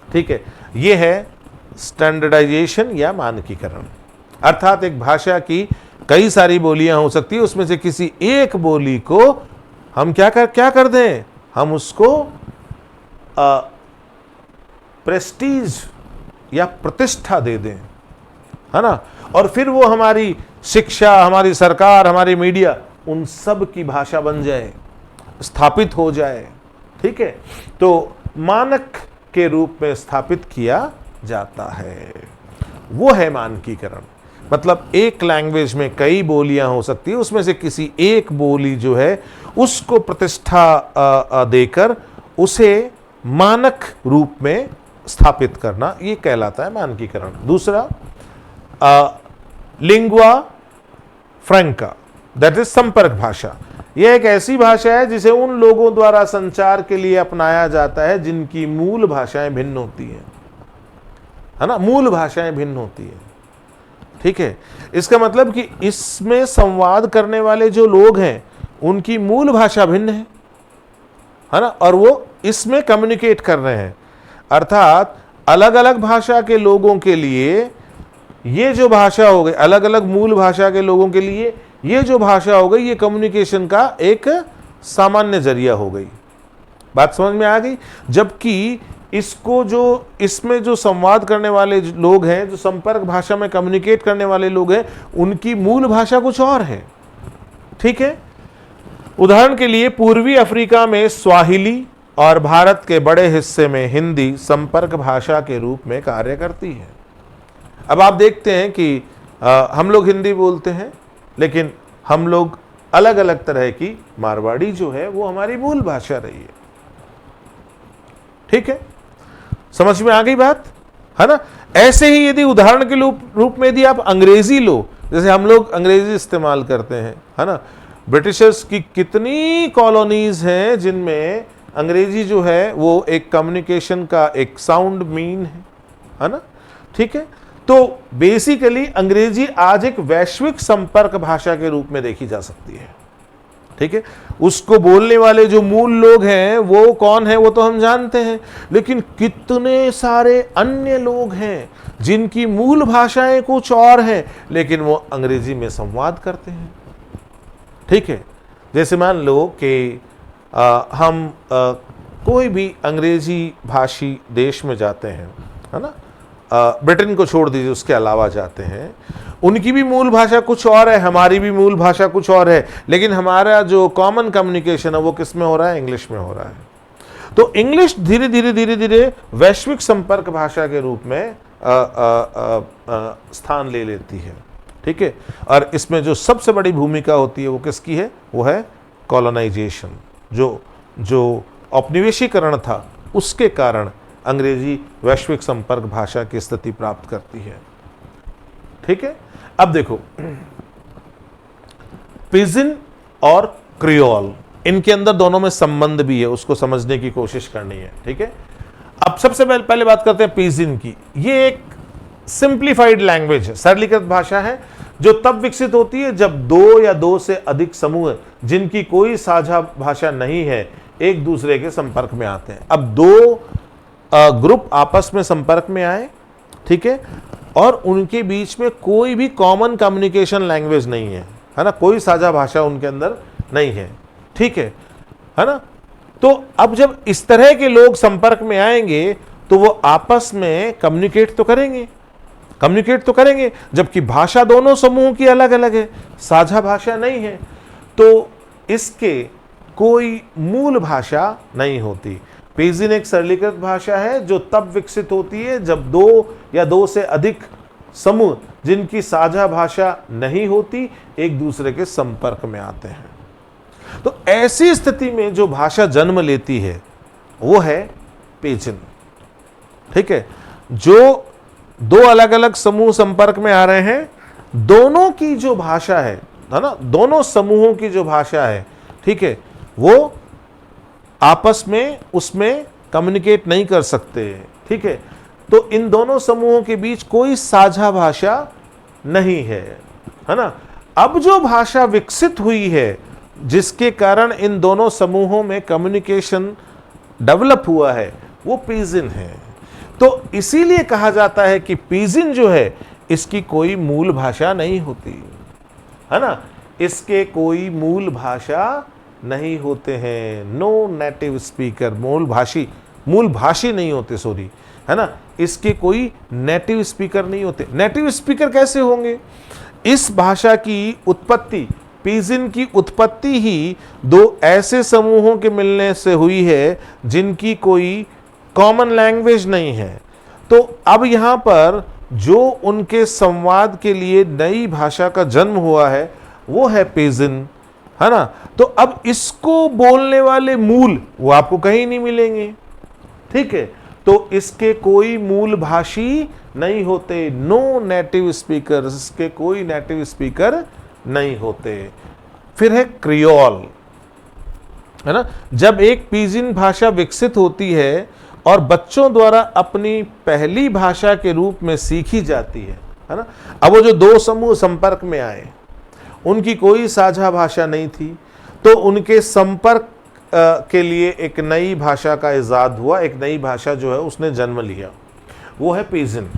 ठीक है, ये है स्टैंडर्डाइजेशन या मानकीकरण। अर्थात एक भाषा की कई सारी बोलियां हो सकती है, उसमें से किसी एक बोली को हम क्या कर दें? हम उसको प्रेस्टीज या प्रतिष्ठा दे दें, है ना। और फिर वो हमारी शिक्षा, हमारी सरकार, हमारी मीडिया, उन सब की भाषा बन जाए, स्थापित हो जाए। ठीक है, तो मानक के रूप में स्थापित किया जाता है, वो है मानकीकरण। मतलब एक लैंग्वेज में कई बोलियां हो सकती है, उसमें से किसी एक बोली जो है उसको प्रतिष्ठा देकर उसे मानक रूप में स्थापित करना, ये कहलाता है मानकीकरण। दूसरा लिंगुआ फ्रैंका, दैट इज संपर्क भाषा। यह एक ऐसी भाषा है जिसे उन लोगों द्वारा संचार के लिए अपनाया जाता है जिनकी मूल भाषाएं भिन्न होती हैं, है ना। मूल भाषाएं भिन्न होती है। ठीक है, इसका मतलब कि इसमें संवाद करने वाले जो लोग हैं उनकी मूल भाषा भिन्न है ना, और वो इसमें कम्युनिकेट कर रहे हैं। अर्थात अलग अलग भाषा के लोगों के लिए ये जो भाषा हो गई, अलग अलग मूल भाषा के लोगों के लिए ये जो भाषा हो गई, ये कम्युनिकेशन का एक सामान्य जरिया हो गई। बात समझ में आ गई? जबकि इसको जो इसमें जो संवाद करने वाले लोग हैं, जो संपर्क भाषा में कम्युनिकेट करने वाले लोग हैं, उनकी मूल भाषा कुछ और है। ठीक है, उदाहरण के लिए पूर्वी अफ्रीका में स्वाहिली और भारत के बड़े हिस्से में हिंदी संपर्क भाषा के रूप में कार्य करती है। अब आप देखते हैं कि हम लोग हिंदी बोलते हैं, लेकिन हम लोग अलग अलग तरह की, मारवाड़ी जो है वो हमारी मूल भाषा रही है। ठीक है, समझ में आ गई बात, है ना। ऐसे ही यदि उदाहरण के रूप में यदि आप अंग्रेजी लो, जैसे हम लोग अंग्रेजी इस्तेमाल करते हैं, है ना। ब्रिटिशर्स की कितनी कॉलोनीज हैं जिनमें अंग्रेजी जो है वो एक कम्युनिकेशन का एक साउंड मीन है ना। ठीक है, तो बेसिकली अंग्रेजी आज एक वैश्विक संपर्क भाषा के रूप में देखी जा सकती है। ठीक है, उसको बोलने वाले जो मूल लोग हैं वो कौन है वो तो हम जानते हैं, लेकिन कितने सारे अन्य लोग हैं जिनकी मूल भाषाएं कुछ और हैं, लेकिन वो अंग्रेजी में संवाद करते हैं। ठीक है, जैसे मान लो कि हम कोई भी अंग्रेजी भाषी देश में जाते हैं, है ना, ब्रिटेन को छोड़ दीजिए, उसके अलावा जाते हैं, उनकी भी मूल भाषा कुछ और है, हमारी भी मूल भाषा कुछ और है, लेकिन हमारा जो कॉमन कम्युनिकेशन है वो किस में हो रहा है? इंग्लिश में हो रहा है। तो इंग्लिश धीरे धीरे वैश्विक संपर्क भाषा के रूप में स्थान ले लेती है। ठीक है, और इसमें जो सबसे बड़ी भूमिका होती है वो किसकी है? वो है कॉलोनाइजेशन। जो औपनिवेशीकरण था उसके कारण अंग्रेजी वैश्विक संपर्क भाषा की स्थिति प्राप्त करती है। ठीक है, अब देखो, पिजिन और क्रियोल, इनके अंदर दोनों में संबंध भी है, उसको समझने की कोशिश करनी है। ठीक है, अब सबसे पहले बात करते हैं पिजिन की। ये एक सिंप्लीफाइड लैंग्वेज है, सरलीकृत भाषा है, जो तब विकसित होती है जब दो या दो से अधिक समूह जिनकी कोई साझा भाषा नहीं है एक दूसरे के संपर्क में आते हैं। अब दो ग्रुप आपस में संपर्क में आए, ठीक है, और उनके बीच में कोई भी कॉमन कम्युनिकेशन लैंग्वेज नहीं है, है ना, कोई साझा भाषा उनके अंदर नहीं है। ठीक है, है ना। तो अब जब इस तरह के लोग संपर्क में आएंगे तो वो आपस में कम्युनिकेट तो करेंगे, जबकि भाषा दोनों समूहों की अलग अलग है, साझा भाषा नहीं है। तो इसके कोई मूल भाषा नहीं होती। पिजिन एक सरलीकृत भाषा है जो तब विकसित होती है जब दो या दो से अधिक समूह जिनकी साझा भाषा नहीं होती एक दूसरे के संपर्क में आते हैं। तो ऐसी स्थिति में जो भाषा जन्म लेती है वो है पिजिन। ठीक है, जो दो अलग अलग समूह संपर्क में आ रहे हैं, दोनों की जो भाषा है ना, दोनों समूहों की जो भाषा है, ठीक है, वो आपस में उसमें कम्युनिकेट नहीं कर सकते। ठीक है, तो इन दोनों समूहों के बीच कोई साझा भाषा नहीं है ना। अब जो भाषा विकसित हुई है जिसके कारण इन दोनों समूहों में कम्युनिकेशन डेवलप हुआ है वो पिजिन है। तो इसीलिए कहा जाता है कि पिजिन जो है इसकी कोई मूल भाषा नहीं होती, है ना, इसके कोई मूल भाषा नहीं होते हैं। नो नेटिव स्पीकर, मूल भाषी नहीं होते, सॉरी, है ना, इसके कोई नेटिव स्पीकर नहीं होते। नेटिव स्पीकर कैसे होंगे? इस भाषा की उत्पत्ति, पिजिन की उत्पत्ति ही दो ऐसे समूहों के मिलने से हुई है जिनकी कोई कॉमन लैंग्वेज नहीं है। तो अब यहां पर जो उनके संवाद के लिए नई भाषा का जन्म हुआ है वो है पिजिन, है ना। तो अब इसको बोलने वाले मूल वो आपको कहीं नहीं मिलेंगे। ठीक है, तो इसके कोई मूल भाषी नहीं होते। नो नेटिव स्पीकर, इसके कोई नेटिव स्पीकर नहीं होते। फिर है क्रियोल, है ना। जब एक पिजिन भाषा विकसित होती है और बच्चों द्वारा अपनी पहली भाषा के रूप में सीखी जाती है ना। अब वो जो दो समूह संपर्क में आए, उनकी कोई साझा भाषा नहीं थी, तो उनके संपर्क के लिए एक नई भाषा का इजाद हुआ, एक नई भाषा जो है उसने जन्म लिया, वो है पिजिन,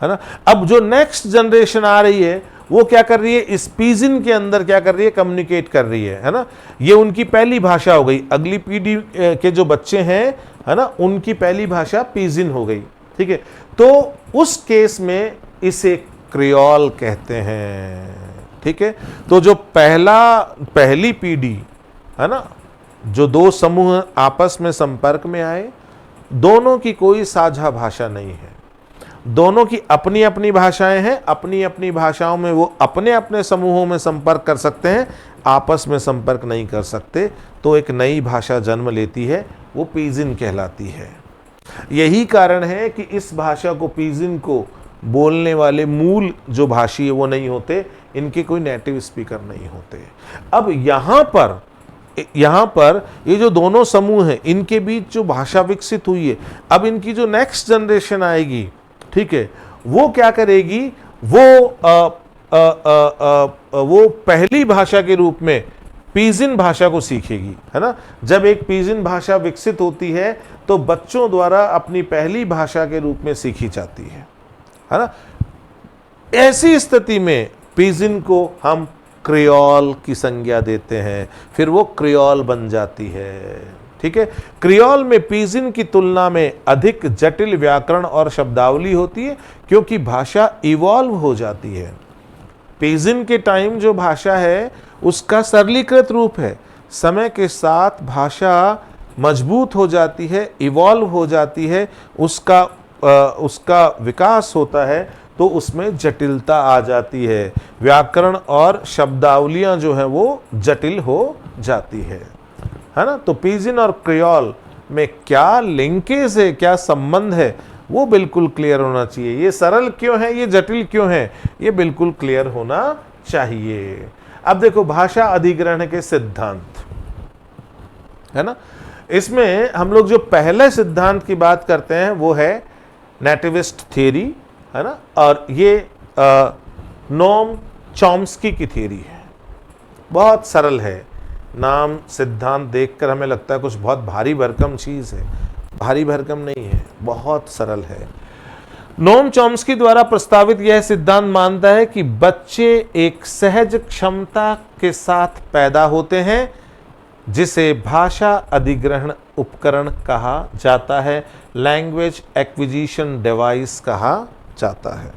है ना। अब जो नेक्स्ट जनरेशन आ रही है वो क्या कर रही है? इस पिजिन के अंदर क्या कर रही है? कम्युनिकेट कर रही है ना। ये उनकी पहली भाषा हो गई। अगली पीढ़ी के जो बच्चे हैं, है ना, उनकी पहली भाषा पिजिन हो गई। ठीक है, तो उस केस में इसे क्रियोल कहते हैं। ठीक है, तो जो पहली पीढ़ी है ना, जो दो समूह आपस में संपर्क में आए, दोनों की कोई साझा भाषा नहीं है, दोनों की अपनी अपनी भाषाएं हैं, अपनी अपनी भाषाओं में वो अपने अपने समूहों में संपर्क कर सकते हैं, आपस में संपर्क नहीं कर सकते। तो एक नई भाषा जन्म लेती है, वो पिजिन कहलाती है। यही कारण है कि इस भाषा को, पिजिन को बोलने वाले मूल जो भाषी है वो नहीं होते, इनके कोई नेटिव स्पीकर नहीं होते। अब यहाँ पर ये जो दोनों समूह हैं, इनके बीच जो भाषा विकसित हुई है, अब इनकी जो नेक्स्ट जनरेशन आएगी, ठीक है, वो क्या करेगी? वो पहली भाषा के रूप में पिजिन भाषा को सीखेगी, है ना। जब एक पिजिन भाषा विकसित होती है तो बच्चों द्वारा अपनी पहली भाषा के रूप में सीखी जाती है ना। ऐसी स्थिति में पिजिन को हम क्रियोल की संज्ञा देते हैं, फिर वो क्रियोल बन जाती है। ठीक है, क्रियोल में पिजिन की तुलना में अधिक जटिल व्याकरण और शब्दावली होती है क्योंकि भाषा इवॉल्व हो जाती है। पिजिन के टाइम जो भाषा है उसका सरलीकृत रूप है, समय के साथ भाषा मजबूत हो जाती है, इवॉल्व हो जाती है, उसका विकास होता है, तो उसमें जटिलता आ जाती है, व्याकरण और शब्दावलियां जो है वो जटिल हो जाती है ना। तो पिजिन और क्रियोल में क्या लिंकेज है, क्या संबंध है, वो बिल्कुल क्लियर होना चाहिए। ये सरल क्यों है, ये जटिल क्यों है, ये बिल्कुल क्लियर होना चाहिए। अब देखो भाषा अधिग्रहण के सिद्धांत, है ना। इसमें हम लोग जो पहले सिद्धांत की बात करते हैं वो है नेटिविस्ट थियरी, है ना, और ये नोम चॉम्स्की की थियरी है। बहुत सरल है, नाम सिद्धांत देखकर हमें लगता है कुछ बहुत भारी भरकम चीज़ है, भारी भरकम नहीं है, बहुत सरल है। नोम चॉम्स्की द्वारा प्रस्तावित यह सिद्धांत मानता है कि बच्चे एक सहज क्षमता के साथ पैदा होते हैं जिसे भाषा अधिग्रहण उपकरण कहा जाता है, लैंग्वेज एक्विजिशन डिवाइस कहा जाता है।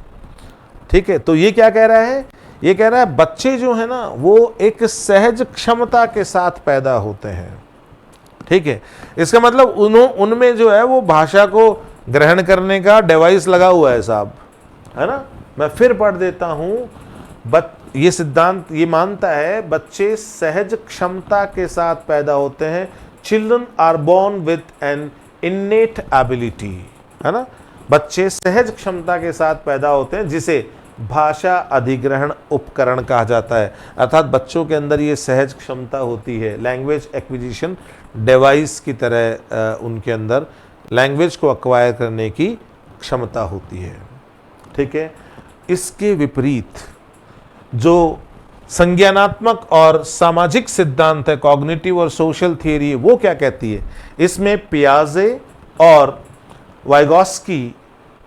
ठीक है, तो ये क्या कह रहा है? ये कह रहा है बच्चे जो है ना वो एक सहज क्षमता के साथ पैदा होते हैं। ठीक है, इसका मतलब उनमें जो है वो भाषा को ग्रहण करने का डिवाइस लगा हुआ है साहब, है ना। मैं फिर पढ़ देता हूं, ये सिद्धांत ये मानता है बच्चे सहज क्षमता के साथ पैदा होते हैं। Children are born with an innate ability, है ना। बच्चे सहज क्षमता के साथ पैदा होते हैं जिसे भाषा अधिग्रहण उपकरण कहा जाता है, अर्थात बच्चों के अंदर ये सहज क्षमता होती है, लैंग्वेज एक्विजिशन डिवाइस की तरह उनके अंदर लैंग्वेज को अक्वायर करने की क्षमता होती है। ठीक है, इसके विपरीत जो संज्ञानात्मक और सामाजिक सिद्धांत है, कॉग्निटिव और सोशल थियरी, वो क्या कहती है? इसमें पियाजे और वाइगोस्की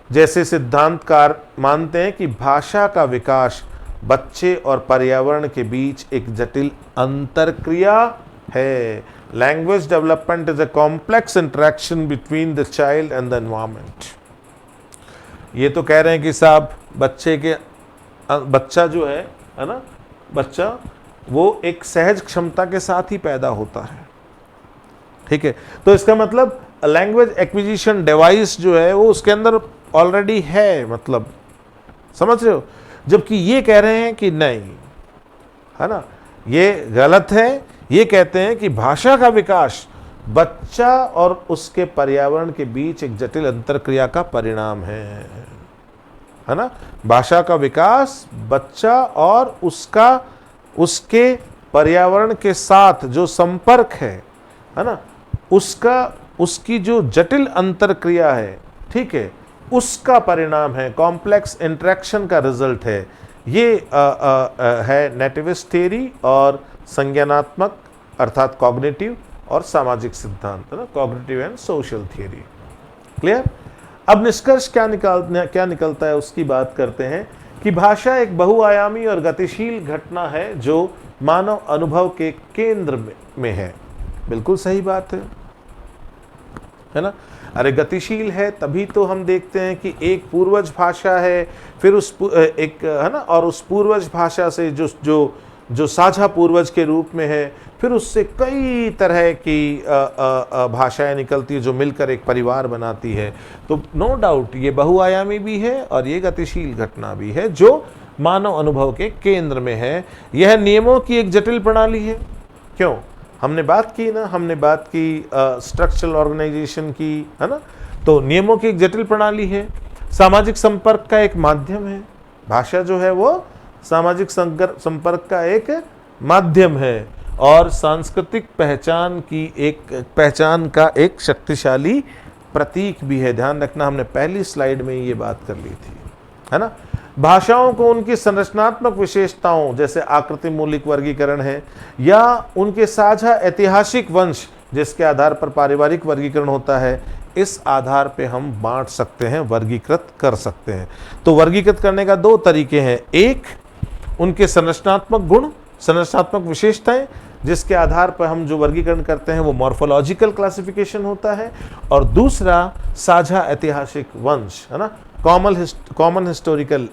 जैसे सिद्धांतकार मानते हैं कि भाषा का विकास बच्चे और पर्यावरण के बीच एक जटिल अंतरक्रिया है। Language development is a complex interaction between the child and the environment. ये तो कह रहे हैं कि साहब बच्चा जो है ना, बच्चा वो एक सहज क्षमता के साथ ही पैदा होता है। ठीक है, तो इसका मतलब लैंग्वेज एक्विजिशन डिवाइस जो है वो उसके अंदर ऑलरेडी है, मतलब समझ रहे हो। जबकि ये कह रहे हैं कि नहीं, है ना, ये गलत है। ये कहते हैं कि भाषा का विकास बच्चा और उसके पर्यावरण के बीच एक जटिल अंतरक्रिया का परिणाम है ना। भाषा का विकास बच्चा और उसके पर्यावरण के साथ जो संपर्क है ना, उसकी जो जटिल अंतरक्रिया है, ठीक है, उसका परिणाम है, कॉम्प्लेक्स इंटरेक्शन का रिजल्ट है। ये है नेटिविस्ट थियरी और संज्ञानात्मक अर्थात कॉग्निटिव और सामाजिक सिद्धांत, है ना, cognitive and social theory. Clear? अब निष्कर्ष क्या निकलता है उसकी बात करते हैं कि भाषा एक बहुआयामी और गतिशील घटना है जो मानव अनुभव के केंद्र में है। बिल्कुल सही बात है ना। अरे गतिशील है तभी तो हम देखते हैं कि एक पूर्वज भाषा है, फिर है ना, और उस पूर्वज भाषा से जो साझा पूर्वज के रूप में है, फिर उससे कई तरह की भाषाएं निकलती है जो मिलकर एक परिवार बनाती है। तो नो डाउट ये बहुआयामी भी है और ये गतिशील घटना भी है जो मानव अनुभव के केंद्र में है। यह नियमों की एक जटिल प्रणाली है। क्यों? हमने बात की स्ट्रक्चरल ऑर्गेनाइजेशन की, है ना। तो नियमों की एक जटिल प्रणाली है, सामाजिक संपर्क का एक माध्यम है। भाषा जो है वो सामाजिक संपर्क का एक माध्यम है और सांस्कृतिक पहचान का एक शक्तिशाली प्रतीक भी है। ध्यान रखना, हमने पहली स्लाइड में ये बात कर ली थी, है ना। भाषाओं को उनकी संरचनात्मक विशेषताओं जैसे आकृति मूलिक वर्गीकरण है या उनके साझा ऐतिहासिक वंश जिसके आधार पर पारिवारिक वर्गीकरण होता है, इस आधार पे हम बांट सकते हैं, वर्गीकृत कर सकते हैं। तो वर्गीकृत करने का दो तरीके हैं, एक उनके संरचनात्मक गुण, संरचनात्मक विशेषताएं जिसके आधार पर हम जो वर्गीकरण करते हैं वो मॉर्फोलॉजिकल क्लासिफिकेशन होता है, और दूसरा साझा ऐतिहासिक वंश, है ना, कॉमन हिस्टोरिकल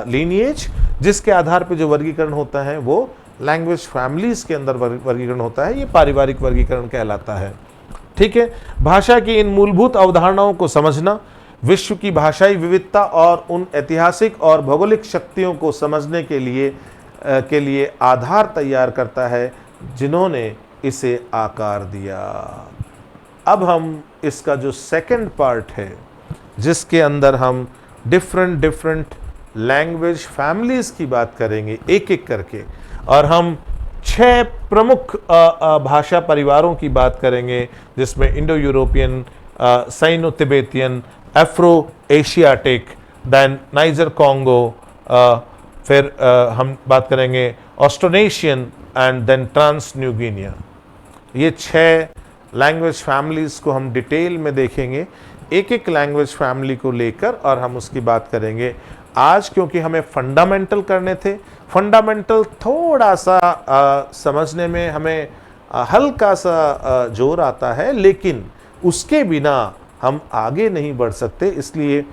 लीनिएज, जिसके आधार पर जो वर्गीकरण होता है वो लैंग्वेज फैमिलीज के अंदर वर्गीकरण होता है। ये पारिवारिक वर्गीकरण कहलाता है। ठीक है, भाषा की इन मूलभूत अवधारणाओं को समझना विश्व की भाषाई विविधता और उन ऐतिहासिक और भौगोलिक शक्तियों को समझने के लिए आधार तैयार करता है जिन्होंने इसे आकार दिया। अब हम इसका जो सेकंड पार्ट है जिसके अंदर हम डिफरेंट लैंग्वेज फैमिलीज की बात करेंगे एक एक करके, और हम 6 प्रमुख भाषा परिवारों की बात करेंगे जिसमें Indo European, Sino Tibetan, Afro Asiatic, then Niger Congo, फिर हम बात करेंगे Austronesian and then trans New Guinea. ये 6 लैंग्वेज फैमिलीज को हम डिटेल में देखेंगे, एक एक लैंग्वेज फैमिली को लेकर, और हम उसकी बात करेंगे आज, क्योंकि हमें फंडामेंटल करने थे। फंडामेंटल थोड़ा सा समझने में हमें हल्का सा जोर आता है, लेकिन उसके बिना हम आगे नहीं बढ़ सकते। इसलिए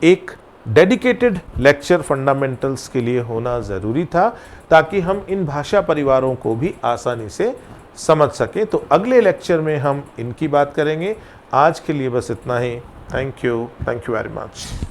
एक डेडिकेटेड लेक्चर फंडामेंटल्स के लिए होना ज़रूरी था, ताकि हम इन भाषा परिवारों को भी आसानी से समझ सकें। तो अगले लेक्चर में हम इनकी बात करेंगे। आज के लिए बस इतना ही। Thank you very much.